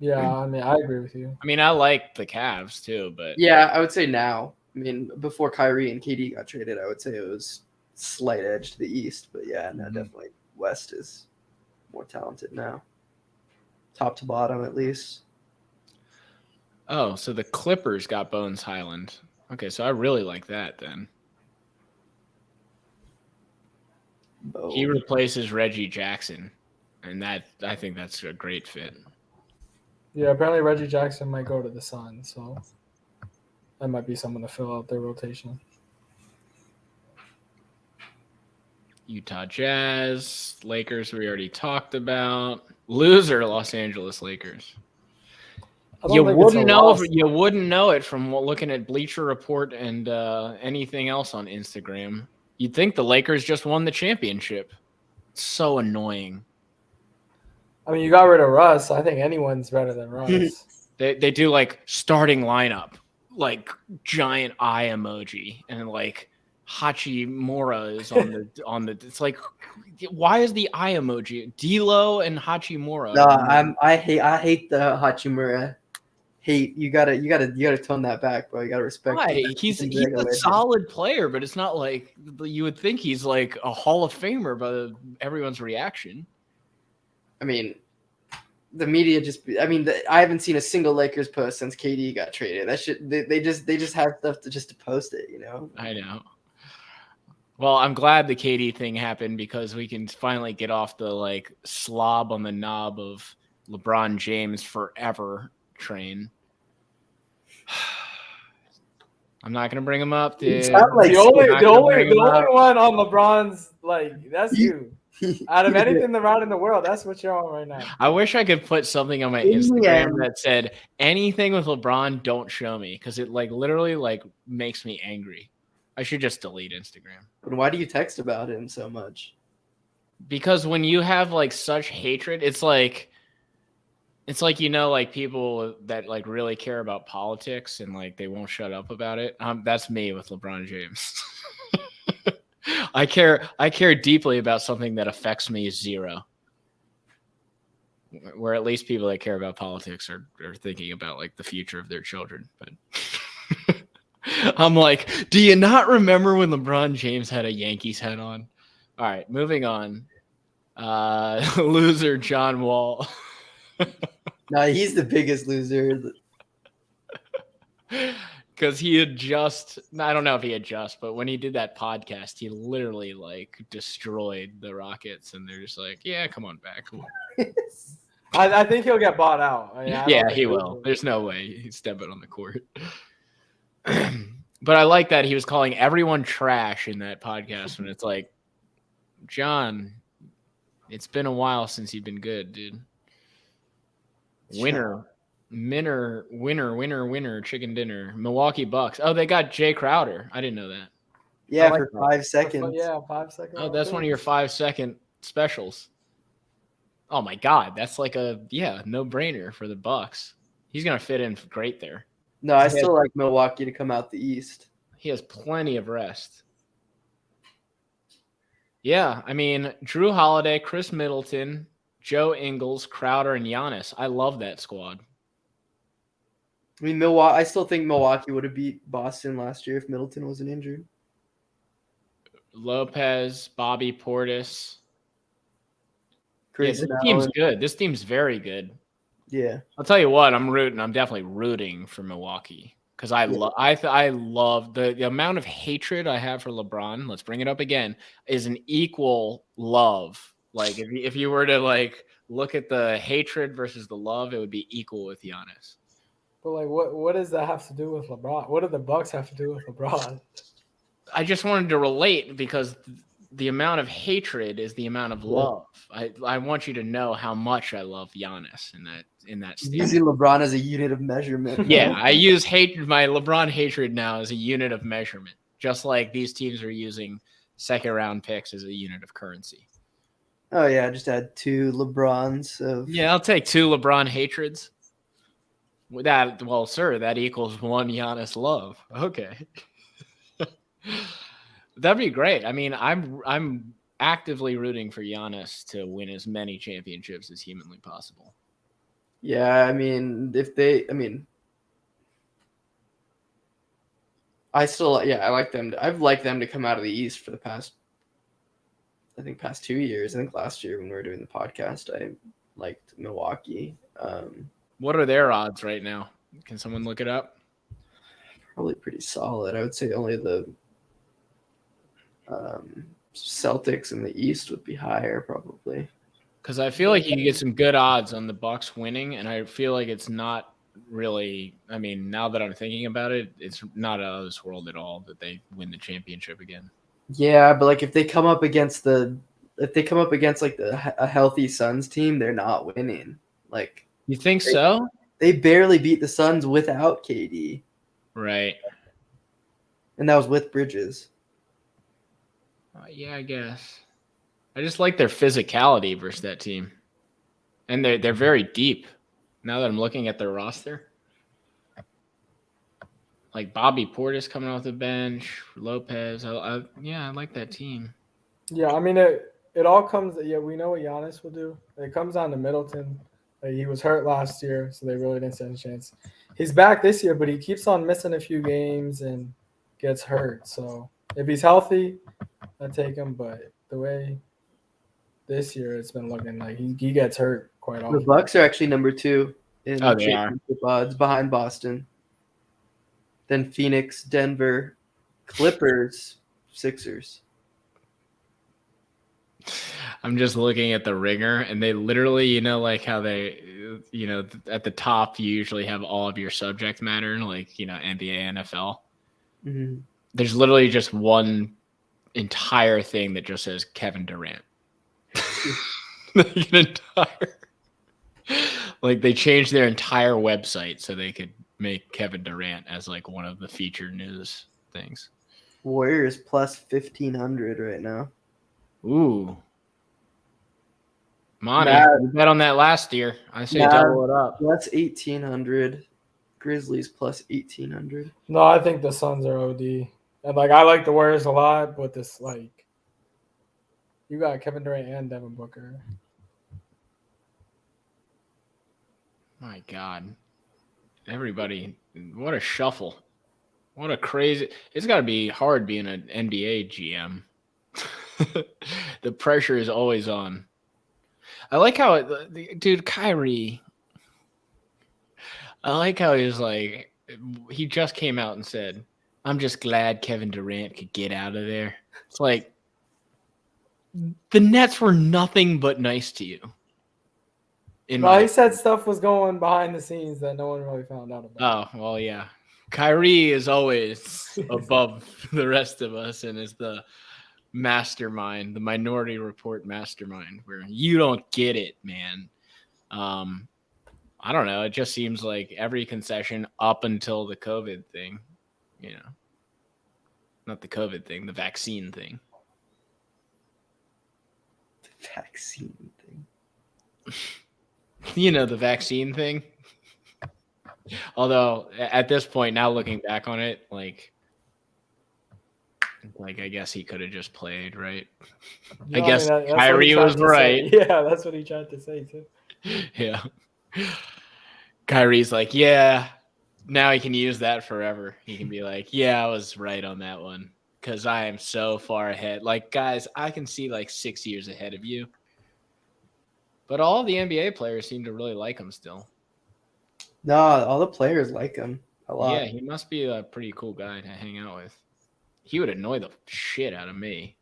Yeah, I mean, I agree with you. I mean, I like the Cavs too, but yeah, I would say now. I mean, before Kyrie and KD got traded, I would say it was slight edge to the East. But yeah, no, definitely West is more talented now, top to bottom at least. Oh, so the Clippers got Bones Highland. Okay, so I really like that then. He replaces Reggie Jackson, and that I think that's a great fit. Yeah, apparently Reggie Jackson might go to the Suns, so that might be someone to fill out their rotation. Utah Jazz, Lakers we already talked about. Loser Los Angeles Lakers. You wouldn't know it from looking at Bleacher Report and anything else on Instagram. You'd think the Lakers just won the championship. It's so annoying. I mean, you got rid of Russ. I think anyone's better than Russ. They do like starting lineup, like giant eye emoji, and like Hachimura is on the. It's like, why is the eye emoji? D'Lo and Hachimura. No, I hate the Hachimura. You gotta tone that back, bro. You gotta respect. Why? He's a solid player, but it's not like you would think he's like a Hall of Famer by everyone's reaction. I mean, the media I haven't seen a single Lakers post since KD got traded. That shit, they just have stuff to post it, you know. I know. Well, I'm glad the KD thing happened because we can finally get off the like slob on the knob of LeBron James forever train. I'm not gonna bring him up, dude. Like the only one on LeBron's like that's you. Out of anything around in the world, that's what you're on right now. I wish I could put something on my Instagram that said anything with LeBron, don't show me, because it like literally like makes me angry. I should just delete Instagram. But why do you text about him so much? Because when you have like such hatred, it's like you know, like people that like really care about politics and like they won't shut up about it. That's me with LeBron James. I care deeply about something that affects me zero. Where at least people that care about politics are thinking about like the future of their children. But I'm like, do you not remember when LeBron James had a Yankees hat on? All right, moving on. Loser John Wall. No, he's the biggest loser. Because he had I don't know if he had but when he did that podcast, he literally like destroyed the Rockets, and they're just like, yeah, come on back. I think he'll get bought out. Yeah, he will. There's no way he's stepping on the court. But I like that he was calling everyone trash in that podcast when it's like, John, it's been a while since you've been good, dude. Winner, chicken dinner. Milwaukee Bucks. Oh, they got Jay Crowder. I didn't know that. Yeah, for 5 seconds. Yeah, 5 seconds. Oh, that's one of your 5-second specials. Oh my God, that's like a no-brainer for the Bucks. He's gonna fit in great there. No, I still like Milwaukee to come out the East. He has plenty of rest. Yeah, I mean, Drew Holiday, Chris Middleton, Joe Ingles, Crowder, and Giannis. I love that squad. I mean, I still think Milwaukee would have beat Boston last year if Middleton wasn't injured. Lopez, Bobby Portis. This Allen. team's good. This team's very good. Yeah. I'll tell you what, I'm definitely rooting for Milwaukee because I love the amount of hatred I have for LeBron. Let's bring it up again. Is an equal love. Like if you were to like look at the hatred versus the love, it would be equal with Giannis. But like, what does that have to do with LeBron? What do the Bucks have to do with LeBron? I just wanted to relate because the amount of hatred is the amount of love. I want you to know how much I love Giannis in that standpoint. Using LeBron as a unit of measurement. Yeah, I use my LeBron hatred now as a unit of measurement, just like these teams are using second-round picks as a unit of currency. Oh yeah, just add 2 LeBrons. Yeah, I'll take 2 LeBron hatreds. That equals 1 Giannis love. Okay. That'd be great. I mean, I'm actively rooting for Giannis to win as many championships as humanly possible. Yeah, I mean, I like them. I've liked them to come out of the East for the past 2 years. I think last year when we were doing the podcast, I liked Milwaukee. What are their odds right now? Can someone look it up? Probably pretty solid. I would say only the Celtics in the East would be higher, probably. Because I feel like you can get some good odds on the Bucks winning, and I feel like it's not really. I mean, now that I'm thinking about it, it's not out of this world at all that they win the championship again. Yeah, but like if they come up against like a healthy Suns team, they're not winning. Like You think so? they barely beat the Suns without KD, Right. and that was with Bridges. Yeah, I guess. I just like their physicality versus that team, and they're very deep. Now that I'm looking at their roster, like Bobby Portis coming off the bench, Lopez. I like that team. Yeah, I mean it all comes. Yeah, we know what Giannis will do. It comes down to Middleton. He was hurt last year, so they really didn't stand a chance. He's back this year, but he keeps on missing a few games and gets hurt. So if he's healthy, I take him. But the way this year it's been looking like he gets hurt quite The often. Bucks are actually number 2 in Oh, they championship odds, behind Boston. Then Phoenix, Denver, Clippers, Sixers. I'm just looking at the ringer, and they literally, like how they, at the top, you usually have all of your subject matter, like, NBA, NFL. Mm-hmm. There's literally just one entire thing that just says Kevin Durant. Like they changed their entire website so they could make Kevin Durant as like one of the featured news things. Warriors plus 1,500 right now. Ooh. Monty, you bet on that last year. I say double it up. Plus 1,800. Grizzlies plus 1,800. No, I think the Suns are OD. And like I like the Warriors a lot, but this like you got Kevin Durant and Devin Booker. My God. Everybody, what a shuffle. What a crazy. It's got to be hard being an NBA GM. The pressure is always on. I like how, dude, Kyrie. I like how he was like, he just came out and said, I'm just glad Kevin Durant could get out of there. It's like, the Nets were nothing but nice to you. He said stuff was going behind the scenes that no one really found out about. Oh, well, yeah. Kyrie is always above the rest of us and is the mastermind, the Minority Report mastermind, where you don't get it, man. I don't know. It just seems like every concession up until the COVID thing, not the COVID thing, the vaccine thing. The vaccine thing. The vaccine thing. Although at this point, now looking back on it, like I guess he could have just played, right? No, I guess that's Kyrie was right. Yeah, that's what he tried to say too. Yeah. Kyrie's like, yeah, now he can use that forever. He can be like, yeah, I was right on that one because I am so far ahead. Like, guys, I can see like 6 years ahead of you. But all the NBA players seem to really like him still. No, all the players like him a lot. Yeah, he must be a pretty cool guy to hang out with. He would annoy the shit out of me.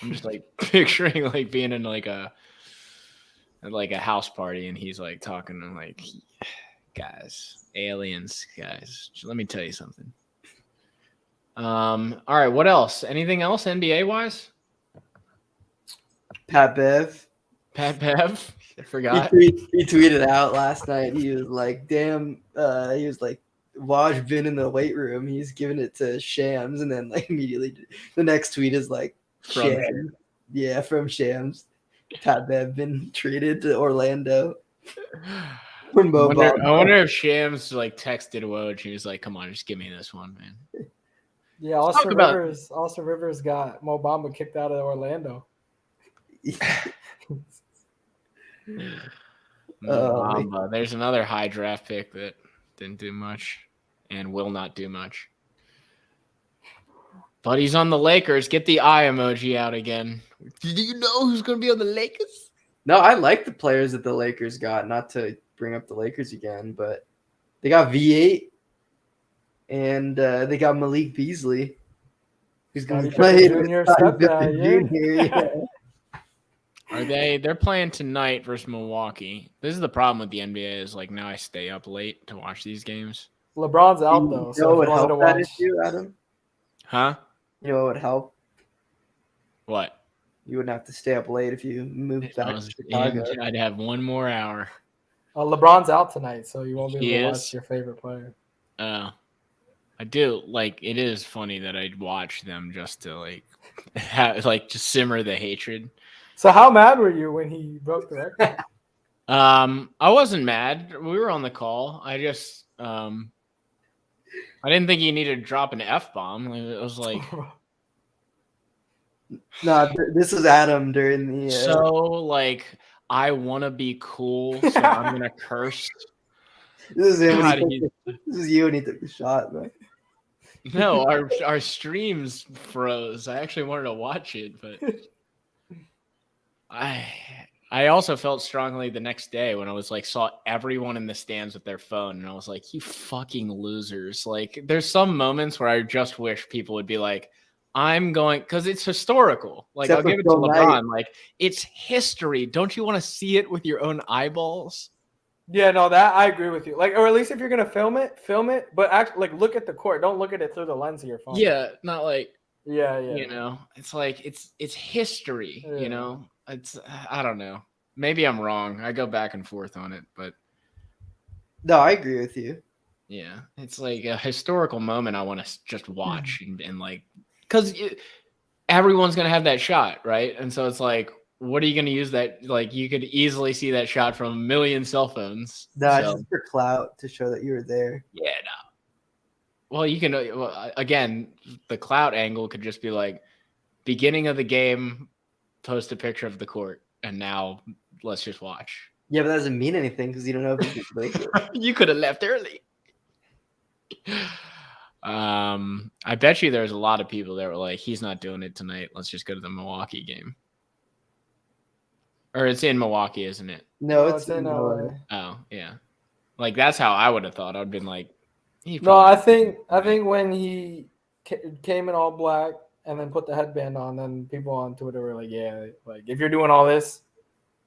I'm just like picturing like being in like a house party and he's like talking to like, guys, aliens, guys. Let me tell you something. All right, what else? Anything else NBA wise? Pat Bev. I forgot. He tweeted out last night. He was like, damn, he was like, Waj been in the weight room. He's giving it to Shams. And then like immediately the next tweet is like, Shams. Yeah, from Shams. Pat Bev been traded to Orlando. I wonder if Shams like texted Woj and he was like, come on, just give me this one, man. Yeah, Austin Rivers got Mo Bamba kicked out of Orlando. There's another high draft pick that didn't do much and will not do much. But he's on the Lakers. Get the eye emoji out again. Do you know who's going to be on the Lakers? No, I like the players that the Lakers got. Not to bring up the Lakers again, but They got V8, and they got Malik Beasley, who's going to be Scottie playing Pippen with Jr. Scottie stepdad, Pippen yeah. Jr. Yeah. They're playing tonight versus Milwaukee. This is the problem with the NBA is like now I stay up late to watch these games. LeBron's out though, You so know if what you would wanted to help that watch, issue, Adam? Huh? You know what would help? What? You wouldn't have to stay up late if you moved back to Chicago. I'd have one more hour. LeBron's out tonight, so you won't be He able to is? watch your favorite player. I do like it is funny that I'd watch them just to like just simmer the hatred. So how mad were you when he broke the record? I wasn't mad. We were on the call. I just I didn't think he needed to drop an F-bomb. It was like No, this is Adam during the. so like I want to be cool, so I'm gonna curse. This is him. God, This is you when he took the shot, man. No, our streams froze. I actually wanted to watch it, but I also felt strongly the next day when I was like saw everyone in the stands with their phone, and I was like, "You fucking losers!" Like, there's some moments where I just wish people would be like, "I'm going," because it's historical. Like, Except I'll for give it to Phil LeBron. Knight. Like, it's history. Don't you want to see it with your own eyeballs? Yeah, no, that I agree with you. Like, or at least if you're gonna film it, but act like look at the court. Don't look at it through the lens of your phone. Yeah, not like yeah. you know. It's like it's history. Yeah. You know, it's I don't know. Maybe I'm wrong. I go back and forth on it, but No, I agree with you. yeah, it's like a historical moment I want to just watch and like, because everyone's going to have that shot, right? And so it's like, what are you going to use that? Like, you could easily see that shot from a million cell phones. No, it's So, just for clout to show that you were there. yeah, no. Well, you can, again, the clout angle could just be like, beginning of the game, post a picture of the court, and now let's just watch. Yeah, but that doesn't mean anything because you don't know if you can make it. You could have left early. I bet you there's a lot of people that were like, he's not doing it tonight. Let's just go to the Milwaukee game. Or it's in Milwaukee, isn't it? No, No, it's in LA. Oh, yeah. Like, that's how I would have thought. I'd been like, No, I think when he came in all black and then put the headband on, then people on Twitter were like, yeah, like if you're doing all this,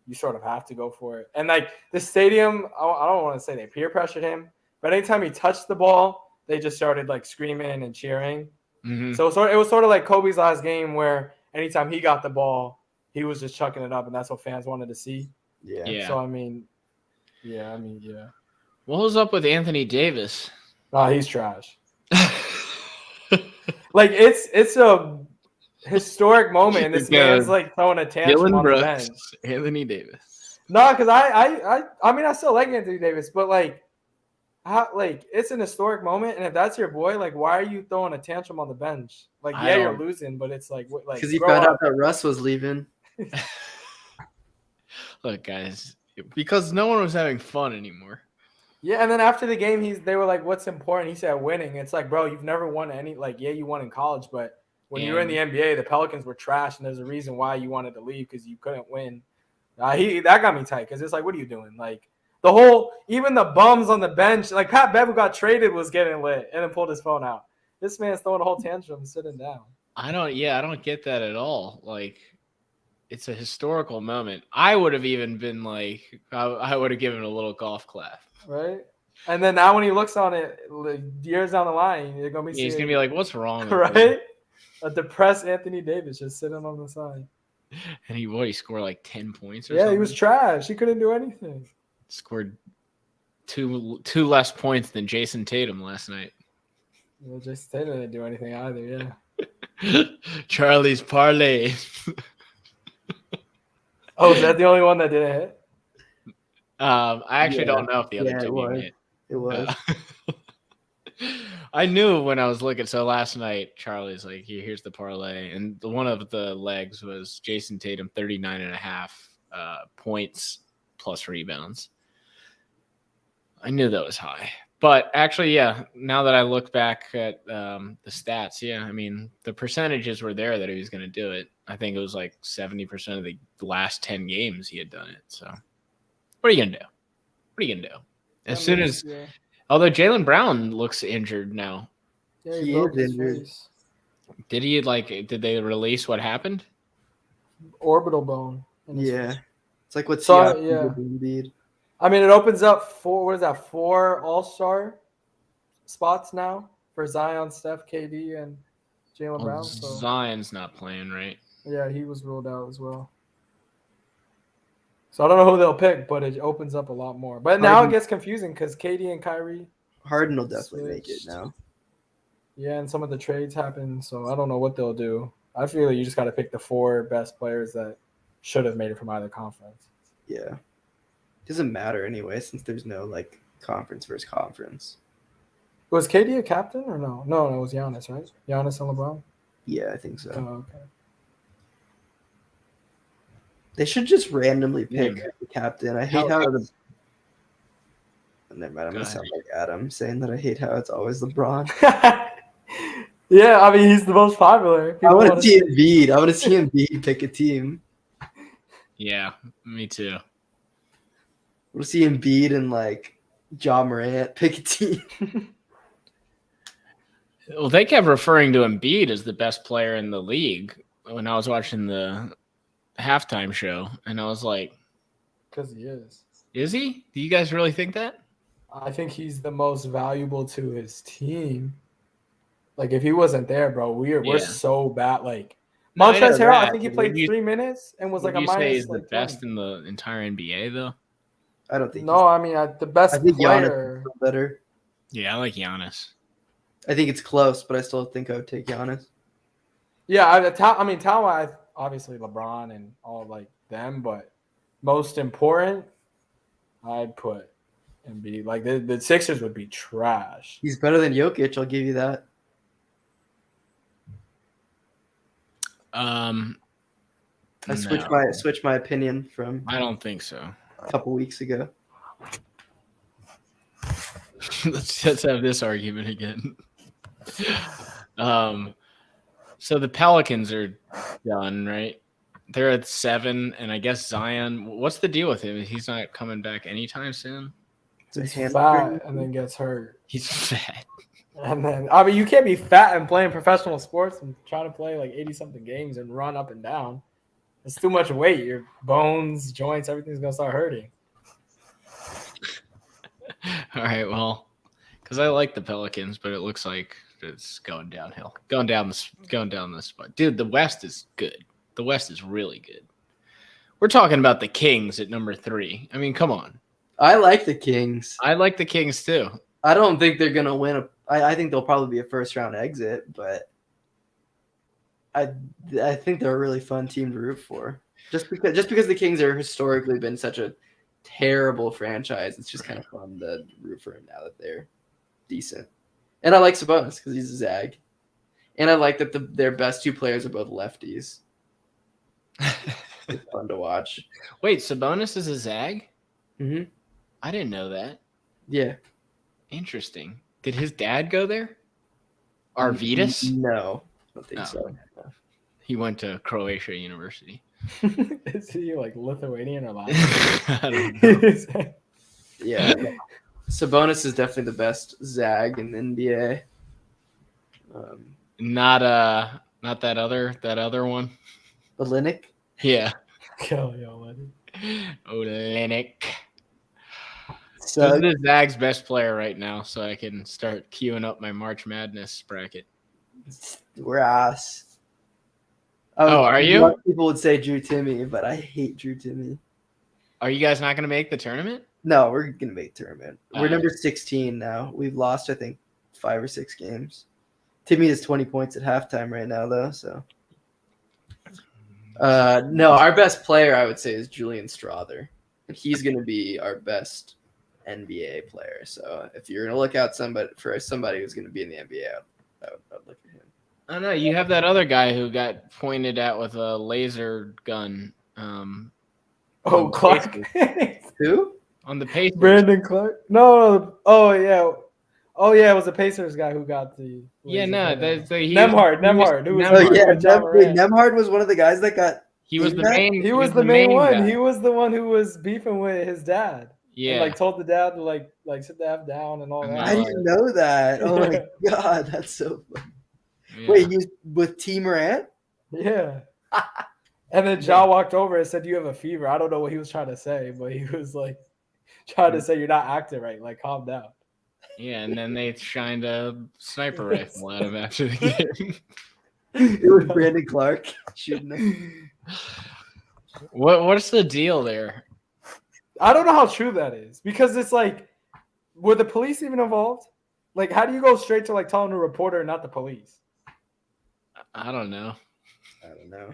you sort of have to go for it. And like the stadium, I don't want to say they peer pressured him, but anytime he touched the ball, they just started like screaming and cheering. Mm-hmm. So it was sort of like Kobe's last game where anytime he got the ball, he was just chucking it up, and that's what fans wanted to see. Yeah. So I mean, yeah. What was up with Anthony Davis? Oh, he's trash. Like it's a historic moment, and this man's like throwing a tantrum on the bench. Anthony Davis. No, because I mean I still like Anthony Davis, but like it's an historic moment, and if that's your boy, like why are you throwing a tantrum on the bench? Like you're losing, but it's like because he found out that Russ was leaving. Look, guys, because no one was having fun anymore. Yeah, and then after the game, they were like, "What's important?" He said, "Winning." It's like, bro, you've never won any. Like, yeah, you won in college, but when you were in the NBA, the Pelicans were trash, and there's a reason why you wanted to leave because you couldn't win. That got me tight because it's like, what are you doing? Like even the bums on the bench, like Pat Bev who got traded was getting lit and then pulled his phone out. This man's throwing a whole tantrum sitting down. I don't get that at all. Like, it's a historical moment. I would have even been like, I would have given a little golf clap. Right? And then now when he looks on it, like, years down the line, he's going to be like, what's wrong with right? him? A depressed Anthony Davis just sitting on the side. And he scored like 10 points or something? something? He was trash. He couldn't do anything. Scored two less points than Jason Tatum last night. Well, Jason Tatum didn't do anything either, yeah. Charlie's parlay. Oh, is that the only one that didn't hit? I actually don't know if the other two hit. It was. I knew when I was looking. So last night, Charlie's like, here's the parlay. And one of the legs was Jason Tatum, 39.5 points plus rebounds. I knew that was high. But actually, yeah, now that I look back at the stats, yeah, I mean, the percentages were there that he was going to do it. I think it was like 70% of the last 10 games he had done it. So what are you going to do? As soon as Although Jaylen Brown looks injured now. Yeah, He broke is his injured. face. Did they release what happened? Orbital bone. in his Yeah. face. It's like what So, Siakam yeah. did with Embiid. I mean, it opens up four All-Star spots now for Zion, Steph, KD, and Jaylen Well, Brown. So Zion's not playing, right? yeah, he was ruled out as well. So I don't know who they'll pick, but it opens up a lot more. But now it gets confusing because KD and Kyrie. Harden will definitely make it Switched. now. Yeah, and some of the trades happen, so I don't know what they'll do. I feel like you just got to pick the 4 best players that should have made it from either conference. Yeah. Doesn't matter anyway, since there's no like conference versus conference. Was KD a captain or no? No, it was Giannis, right? Giannis and LeBron? Yeah, I think so. Oh, okay. They should just randomly pick Yeah. the captain. I hate how the. Never mind. I'm Go gonna ahead. sound like Adam saying that I hate how it's always LeBron. Yeah, I mean, he's the most popular. I People want wanna to see Embiid. I want to see Embiid pick a team. Yeah, me too. I want to see Embiid and like Ja Morant pick a team. Well, they kept referring to Embiid as the best player in the league when I was watching the halftime show, and I was like, Because he is. "Is he? Do you guys really think that?" I think he's the most valuable to his team. Like, if he wasn't there, bro, we're Yeah. so bad. Like, No, I know Montrezl Harrell, I that, think he but played would you- 3 minutes and was like a Would you say minus he's the like best 20. in the entire NBA, though? I don't think. No, I mean, the best I think player. Giannis is better. Yeah, I like Giannis. I think it's close, but I still think I would take Giannis. Yeah, I mean, talent-wise, obviously LeBron and all like them, but most important, I'd put Embiid. Like, the Sixers would be trash. He's better than Jokic. I'll give you that. I I switched my opinion from I don't think so. a couple weeks ago. let's have this argument again. So the Pelicans are done, right? They're at 7, and I guess Zion. What's the deal with him? He's not coming back anytime soon. It's a He's hand fat and then gets hurt. He's fat. And then, I mean, you can't be fat and playing professional sports and trying to play like 80-something games and run up and down. It's too much weight. Your bones, joints, everything's going to start hurting. All right, well, because I like the Pelicans, but it looks like it's going downhill, going down this spot. Dude, the West is good. The West is really good. We're talking about the Kings at number 3. I mean, come on. I like the Kings. I like the Kings too. I don't think they're gonna win. I think they'll probably be a first round exit, but I think they're a really fun team to root for. Just because the Kings are historically been such a terrible franchise, it's just kind of fun to root for them now that they're decent. And I like Sabonis because he's a Zag, and I like that their best 2 players are both lefties. It's fun to watch. Wait, Sabonis is a Zag? Mm-hmm. I didn't know that. Yeah. Interesting. Did his dad go there? Arvidas? No, I don't think No. so. He went to Croatia University. Is he like Lithuanian or I Latvian? don't know. Yeah. Sabonis is definitely the best Zag in the NBA. Not that other one. Olynyk. Yeah. Olynyk. Olynyk. So Who's the Zags best player right now, so I can start queuing up my March Madness bracket. we're ass. Oh, are you? A lot of people would say Drew Timmy, but I hate Drew Timmy. Are you guys not going to make the tournament? No, we're gonna make tournament. We're Alright. number 16 now. We've lost, I think, 5 or 6 games. Timmy has 20 points at halftime right now, though. So, no, our best player I would say is Julian Strother, and he's gonna be our best NBA player. So, if you're gonna look out somebody who's gonna be in the NBA, I'd look at him. I don't know. You have that other guy who got pointed at with a laser gun. Oh, Clark. Who? On the Pacers. Brandon Clark. No. Oh yeah. It was the Pacers guy who got the. Yeah, no. Nemhard. Who was Oh yeah, with Ja Morant. Nemhard was one of the guys that got. He was the Yeah, main. He was the main one. guy. He was the one who was beefing with his dad. Yeah. And like told the dad to like sit the F down and all And that. I didn't know that. Oh my god, that's so funny. Yeah. Wait, he was with T Morant? Yeah. And then Ja walked over and said, "You have a fever." I don't know what he was trying to say, but he was like trying to say, "You're not acting right. Like, calm down." Yeah, and then they shined a sniper rifle at him after the game. It was Brandon Clark shooting him. What's the deal there? I don't know how true that is because it's like, were the police even involved? Like, how do you go straight to like telling the reporter and not the police? I don't know. I don't know.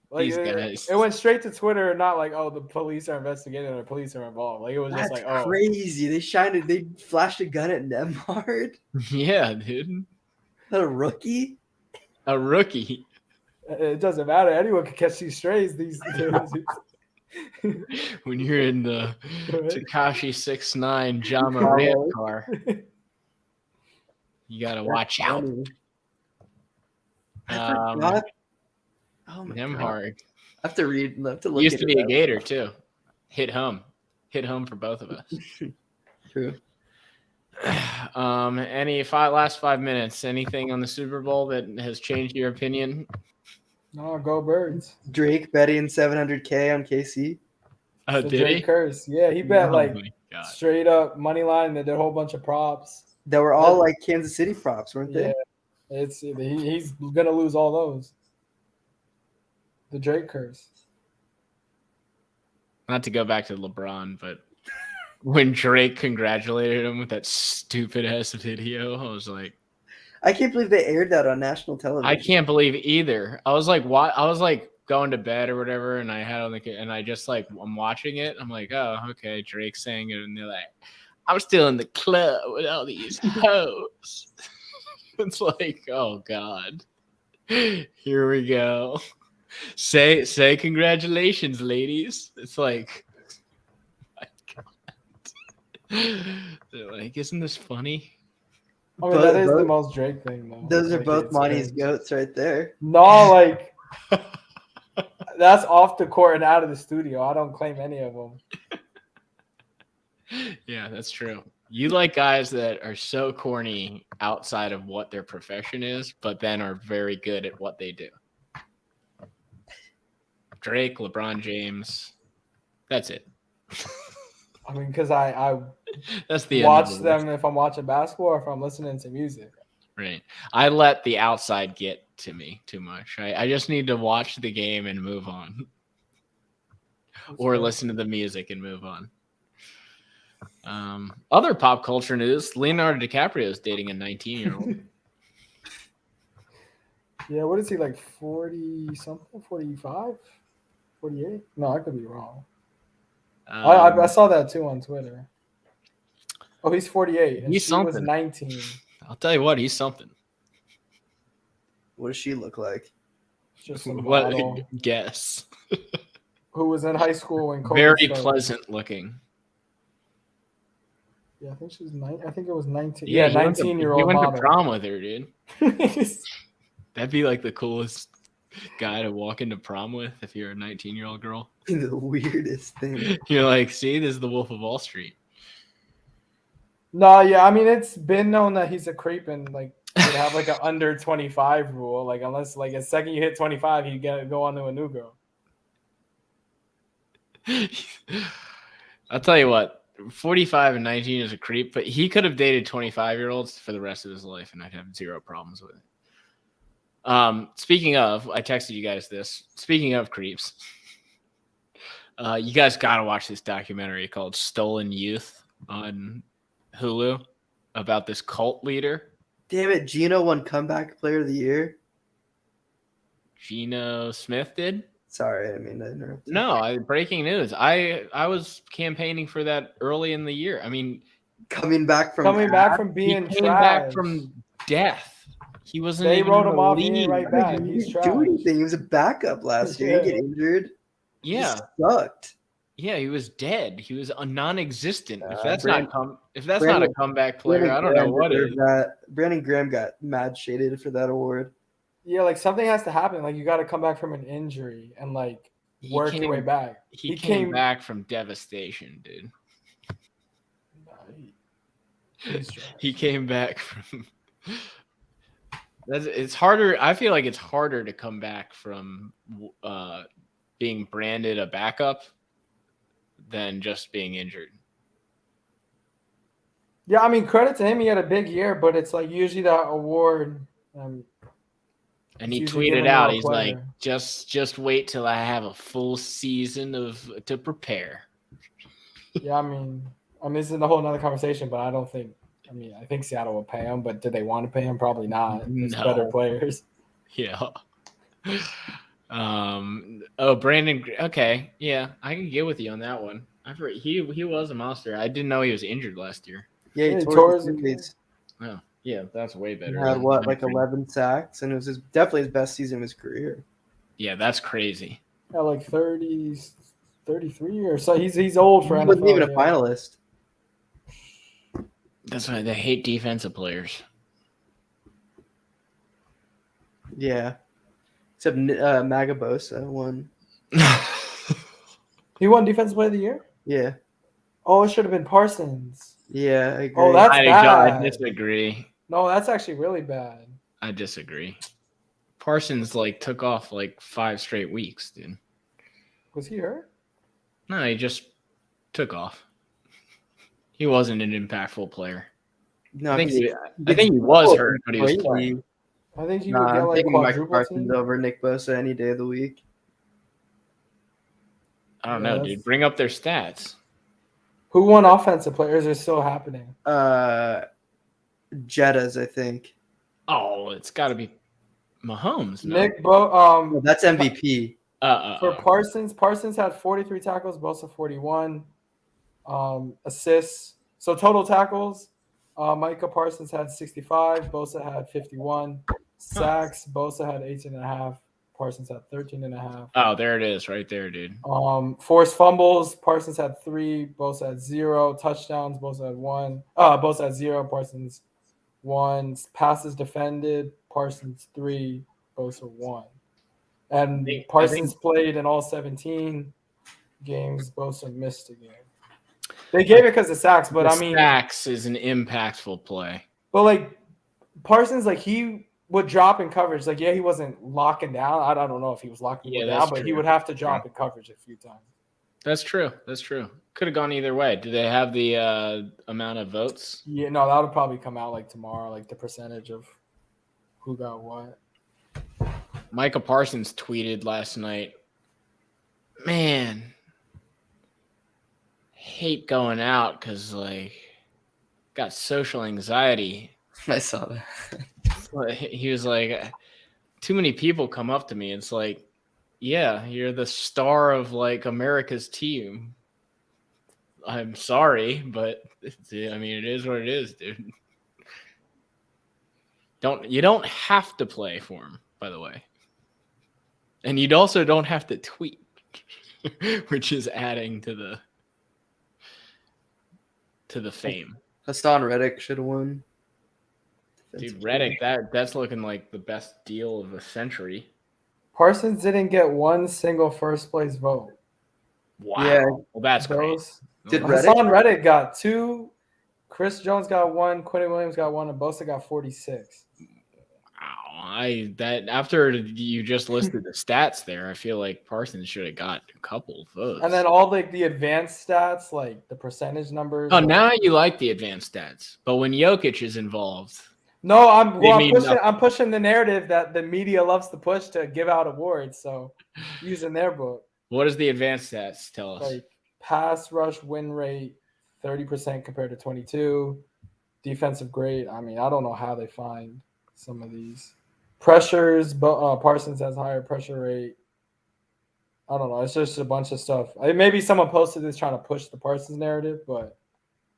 Like, These guys. it went straight to Twitter, not like, oh, the police are investigating or the police are involved. Like, it was That's just like, oh, crazy. They flashed a gun at Nemhard. Yeah, dude. That a rookie? A rookie. it doesn't matter. Anyone can catch these strays. These When you're in the Tekashi 6ix9ine John Morant car, you gotta watch out. I forgot. Oh my god. Nemhard. I have to look. Used to be a Gator too. Hit home for both of us. True. Any last 5 minutes? Anything on the Super Bowl that has changed your opinion? No, go Birds. Drake betting $700K on KC. The Did Drake he? curse. Yeah, he bet Oh like my God. straight up money line. They did a whole bunch of props. That were all like Kansas City props, weren't they? Yeah, he's gonna lose all those. The Drake curse. Not to go back to LeBron, but when Drake congratulated him with that stupid ass video, I was like, I can't believe they aired that on national television. I can't believe either. I was like, what? I was like going to bed or whatever, and I had on and I just like I'm watching it. I'm like, oh, okay, Drake's saying it, and they're like, I'm still in the club with all these hoes. It's like, oh God, here we go. Say congratulations, ladies. It's like, my God. They're like, isn't this funny? I mean, that is the most Drake thing, though. Those are Like, both it's Monty's like- goats right there. No, like that's off the court and out of the studio. I don't claim any of them. Yeah, that's true. You like guys that are so corny outside of what their profession is, but then are very good at what they do. Drake, LeBron James, that's it. I mean, because I That's the watch end of them if I'm watching basketball or if I'm listening to music. Right. I let the outside get to me too much. I just need to watch the game and move on. Or listen to the music and move on. Other pop culture news, Leonardo DiCaprio is dating a 19-year-old. Yeah, what is he, like 40 something? 45? 48? No, I could be wrong. I saw that too on Twitter. Oh, he's 48 and He's she was something. 19. I'll tell you what, he's something. What does she look like? Just a What model guess? who was in high school when COVID Very started. pleasant looking. Yeah, I think she was 9. I think it was 19. Yeah, Yeah, 19-year-old He went model. to prom with her, dude. That'd be like the coolest guy to walk into prom with if you're a 19-year-old girl. The weirdest thing. You're like, see, this is the Wolf of Wall Street. No, yeah, I mean it's been known that he's a creep and like would have like an under 25 rule. Like unless like the second you hit 25, you gotta go on to a new girl. I'll tell you what, 45 and 19 is a creep, but he could have dated 25-year-olds for the rest of his life, and I'd have zero problems with it. Speaking of, I texted you guys this. Speaking of creeps, you guys got to watch this documentary called Stolen Youth on Hulu about this cult leader. Damn it, Gino won comeback player of the year. Geno Smith did? Sorry, I didn't mean to interrupt. No, breaking news. I was campaigning for that early in the year. I mean, Coming back from being he came trash. back from death. He wasn't They even wrote in him the off. He league. ain't right back. He He's didn't trash. do anything. He was a backup last year. He didn't get injured. He Yeah, sucked. yeah, he was dead. He was a non-existent. If that's Brandon- not a comeback player, I don't know what is. Brandon Graham got mad shaded for that award. Yeah, like something has to happen. Like you got to come back from an injury and like He work came- your way back. He came back from devastation, dude. He's trash. He came back from. It's harder. I feel like it's harder to come back from being branded a backup than just being injured. Yeah, I mean, credit to him. He had a big year, but it's like usually that award. And it's he usually tweeted given to out, a he's like, player. just wait till I have a full season to prepare. Yeah, I mean, this is a whole nother conversation, but I don't think. I mean, I think Seattle will pay him, but do they want to pay him? Probably not. There's No. better players. Yeah. Oh, Brandon. Okay, yeah, I can get with you on that one. He was a monster. I didn't know he was injured last year. Yeah, Yeah, he he tore tore his his Achilles. Oh, yeah, that's way He better. had than what, like Winfrey. 11 sacks, and it was definitely his best season of his career. Yeah, that's crazy. At like 30, 33 or so. He's old for He NFL. wasn't even a yeah. finalist. That's why they hate defensive players. Yeah, except Magabosa won. He won Defensive Player of the Year. Yeah, Oh, it should have been Parsons. yeah, I agree. Oh, that's I bad. disagree. No, that's actually really bad. I disagree. Parsons took off 5 straight weeks, dude. Was he hurt? No, he just took off. He wasn't an impactful player. No, I think he gets was hurt, but he was played. playing. I think he would Nah, get I'm like taking Micah quadruple Parsons team. over Nick Bosa any day of the week. I don't know, Yes. dude. Bring up their stats. Who won Offensive Players are still happening. Jettas, I think. Oh, it's got to be Mahomes. No? Nick Oh, that's MVP. for Parsons had 43 tackles, Bosa 41. Assists. So total tackles, Micah Parsons had 65, Bosa had 51. Sacks, Bosa had 18.5, Parsons had 13.5. Oh, there it is, right there, dude. Forced fumbles, Parsons had 3, Bosa had 0. Touchdowns, Bosa had 1. Bosa had 0, Parsons 1. Passes defended, Parsons 3, Bosa 1. And Parsons played in all 17 games. Bosa missed a game. They gave it because of sacks, but I mean, sacks is an impactful play. But Parsons, he would drop in coverage. He wasn't locking down. I don't know if he was locking down, but he would have to drop in coverage a few times. That's true. Could have gone either way. Do they have the amount of votes? Yeah, no, that would probably come out tomorrow, the percentage of who got what. Micah Parsons tweeted last night, man, hate going out because got social anxiety. I saw that. He was like, too many people come up to me. It's like, yeah, you're the star of America's team. I'm sorry, but it is what it is, dude. You don't have to play for him, by the way. And you also don't have to tweet, which is adding to the fame. Hassan Reddick should have won. Dude, Reddick, that's looking like the best deal of the century. Parsons didn't get one single first place vote. Wow. Yeah. Well, that's great. Did Hassan Reddick got 2. Chris Jones got 1. Quentin Williams got 1. And Bosa got 46. Wow. After you just listed the stats there, I feel like Parsons should have got a couple of votes. And then all the advanced stats, the percentage numbers. Oh, now you like the advanced stats. But when Jokic is involved. No, I'm pushing the narrative that the media loves to push to give out awards. So using their book. What does the advanced stats tell us? Pass rush win rate, 30% compared to 22. Defensive grade. I don't know how they find some of these. Pressures, Parsons has higher pressure rate. I don't know. It's just a bunch of stuff. Maybe someone posted this trying to push the Parsons narrative, but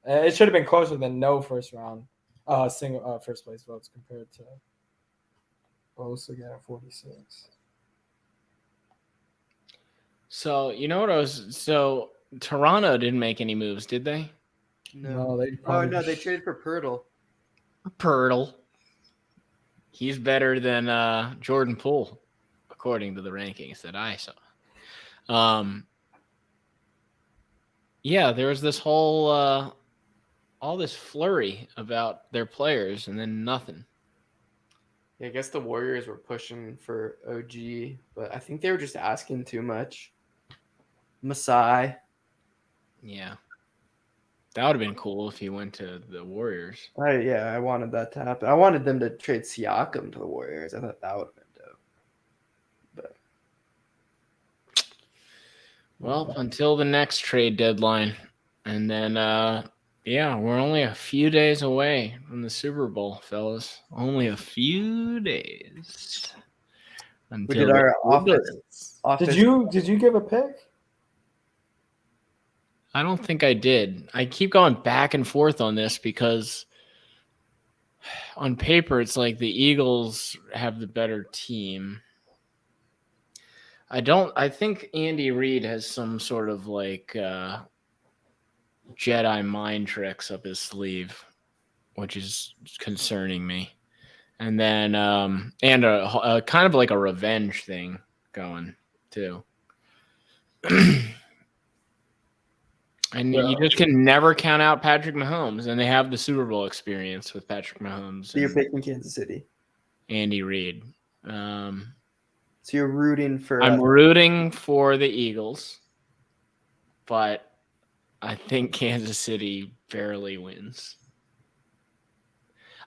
it should have been closer than no first round. Single first place votes compared to Bosa again at 46. So so Toronto didn't make any moves, did they? No, they traded for Pirtle. He's better than Jordan Poole, according to the rankings that I saw. Yeah, there was this whole all this flurry about their players and then nothing. Yeah, I guess the Warriors were pushing for OG, but I think they were just asking too much. Masai. Yeah. That would have been cool if he went to the Warriors. I wanted that to happen. I wanted them to trade Siakam to the Warriors. I thought that would have been dope. But Well, until the next trade deadline. And then, we're only a few days away from the Super Bowl, fellas. Only a few days. we did our office. Did you give a pick? I don't think I did. I keep going back and forth on this because on paper, it's like the Eagles have the better team. I think Andy Reid has some sort of like Jedi mind tricks up his sleeve, which is concerning me. And then, and a kind of like a revenge thing going too. And you just can never count out Patrick Mahomes, and they have the Super Bowl experience with Patrick Mahomes. So you're picking Kansas City. Andy Reid. So you're rooting for. I'm rooting for the Eagles, but I think Kansas City barely wins.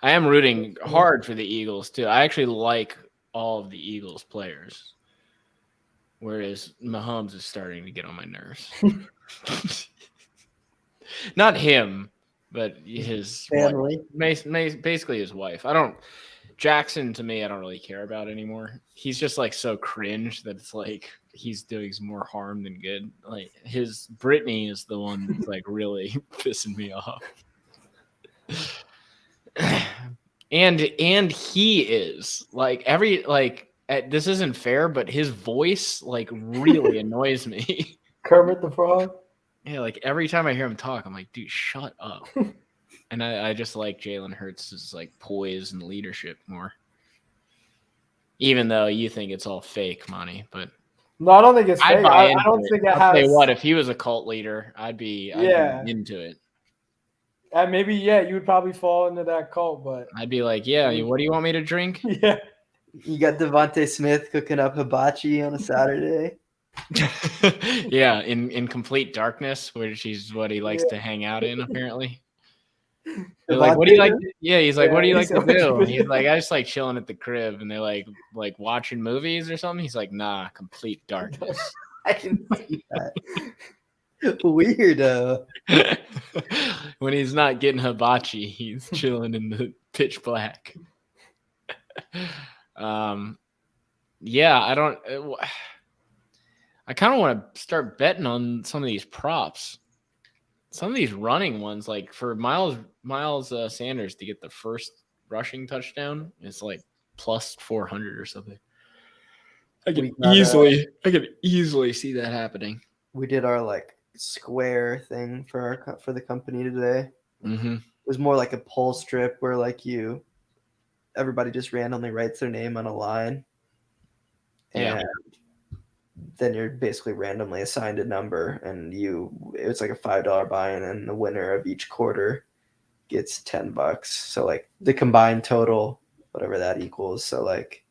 I am rooting hard for the Eagles too. I actually like all of the Eagles players, whereas Mahomes is starting to get on my nerves. Not him, but his family. Basically his wife. Jackson, to me, I don't really care about anymore. He's just like so cringe that it's like he's doing more harm than good. Like his Brittany is the one that's like really pissing me off. And he is like this isn't fair, but his voice like really annoys me. Kermit the Frog. Yeah, like every time I hear him talk, I'm like, dude, shut up. And I just like Jalen Hurts' like poise and leadership more. Even though you think it's all fake, Monty, but no, I don't think it's fake. I don't think it has. I'll tell you what, if he was a cult leader, I'd be into it. Maybe, you would probably fall into that cult, but I'd be like, what do you want me to drink? Yeah. You got Devontae Smith cooking up hibachi on a Saturday. Yeah, in complete darkness, which is what he likes to hang out in, apparently. They're like, what do you like? He's like, what do you like to do? He's like, I just like chilling at the crib, and they're like watching movies or something. He's like, nah, complete darkness. I can see that. Weirdo. When he's not getting hibachi, he's chilling in the pitch black. I kind of want to start betting on some of these props. Some of these running ones, like for Miles Sanders to get the first rushing touchdown, it's like plus 400 or something. I could easily see that happening. We did our like square thing for the company today. Mm-hmm. It was more like a poll strip where like everybody just randomly writes their name on a line, and then you're basically randomly assigned a number, and it's like a $5 buy-in, and the winner of each quarter gets $10. So like the combined total, whatever that equals. So like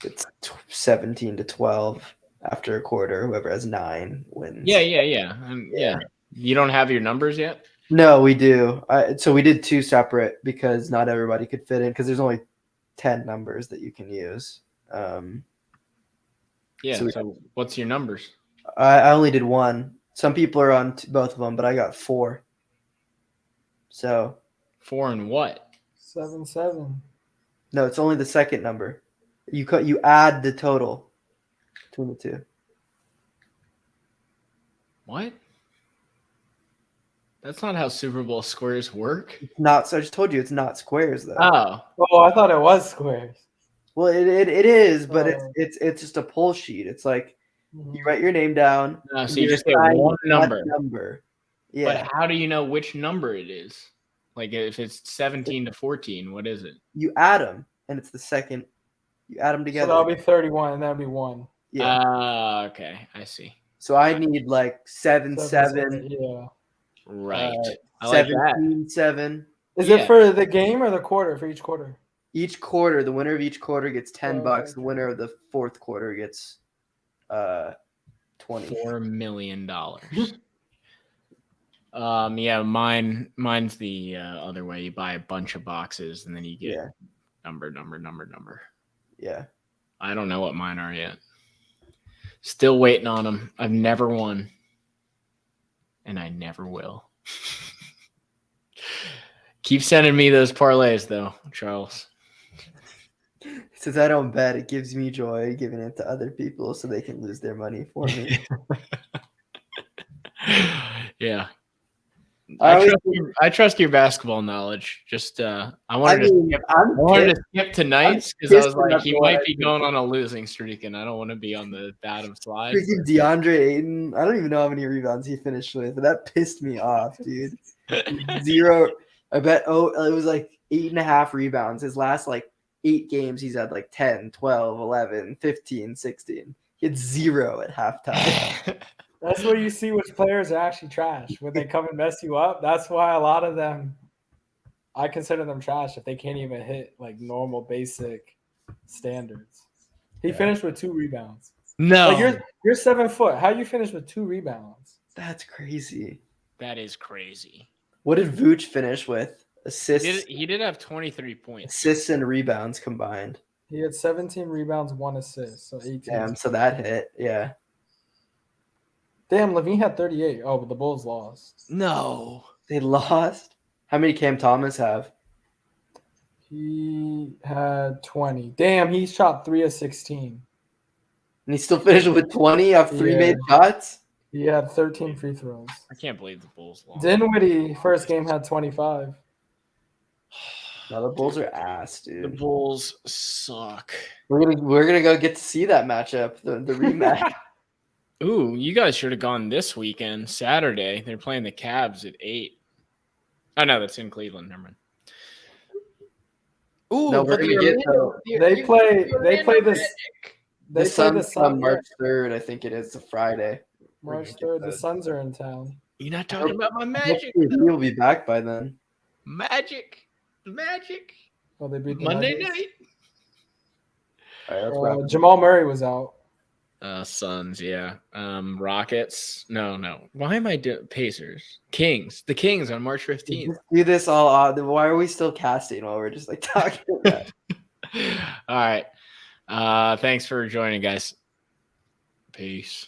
it's 17-12 after a quarter. Whoever has 9 wins. Yeah. You don't have your numbers yet? No, we do. So we did 2 separate because not everybody could fit in because there's only 10 numbers that you can use. So what's your numbers? I only did 1. Some people are on both of them, but I got 4. So 4 and what? 7. No, it's only the second number. You add the total between the 2. What? That's not how Super Bowl squares work. It's not. So I just told you it's not squares though. Oh, I thought it was squares. Well, it is, but it's just a poll sheet. It's like you write your name down. No, so you just get one number. Yeah. But how do you know which number it is? Like if it's 17 to 14, what is it? You add them, and it's the second. You add them together. So that'll be 31, and that'll be 1. Yeah. Okay, I see. So I need like 7. Yeah. Right. I like that. 17-7. Is Yeah. it for the game or the quarter? For each quarter? Each quarter, the winner of each quarter gets $10. Okay. The winner of the fourth quarter gets 20. $4 million. Yeah, mine's the other way. You buy a bunch of boxes and then you get number. Yeah. I don't know what mine are yet. Still waiting on them. I've never won, and I never will. Keep sending me those parlays, though, Charles. Since I don't bet, it gives me joy giving it to other people so they can lose their money for me. Yeah. I I trust your basketball knowledge. Just I wanted to skip tonight's because I was like, he might be going on a losing streak, and I don't want to be on the bottom slide. Freaking DeAndre Ayton. I don't even know how many rebounds he finished with, but that pissed me off, dude. 0. I bet. It was like 8.5 rebounds. His last 8 games, he's had 10, 12, 11, 15, 16. He had 0 at halftime. That's where you see which players are actually trash. When they come and mess you up, that's why a lot of them, I consider them trash if they can't even hit normal basic standards. He finished with 2 rebounds. No. You're 7 foot. How you finish with 2 rebounds? That's crazy. That is crazy. What did Vooch finish with? Assists. He did have 23 points. Assists and rebounds combined. He had 17 rebounds, 1 assist, so 18. Damn, so that hit, yeah. Damn, Levine had 38. Oh, but the Bulls lost. No. They lost? How many Cam Thomas have? He had 20. Damn, he shot 3 of 16. And he still finished with 20 off 3 made shots? He had 13 free throws. I can't believe the Bulls lost. Dinwiddie, first game, had 25. No, the Bulls are ass, dude. The Bulls suck. We're gonna go get to see that matchup, the rematch. Ooh, you guys should have gone this weekend, Saturday. They're playing the Cavs at 8. Oh no, that's in Cleveland. Never mind. Ooh, no, we're gonna get they play this. The Suns on March 3rd. I think it is a Friday. March 3rd. The Suns are in town. You're not talking about my Magic. He'll be back by then. Magic. Oh, they beat the Monday Nuggets. night. All right, Jamal Murray was out. Suns, yeah. Rockets. No. Why am I doing Pacers? Kings. The Kings on March 15th. Just do this all out. Why are we still casting while we're just talking about All right. Thanks for joining, guys. Peace.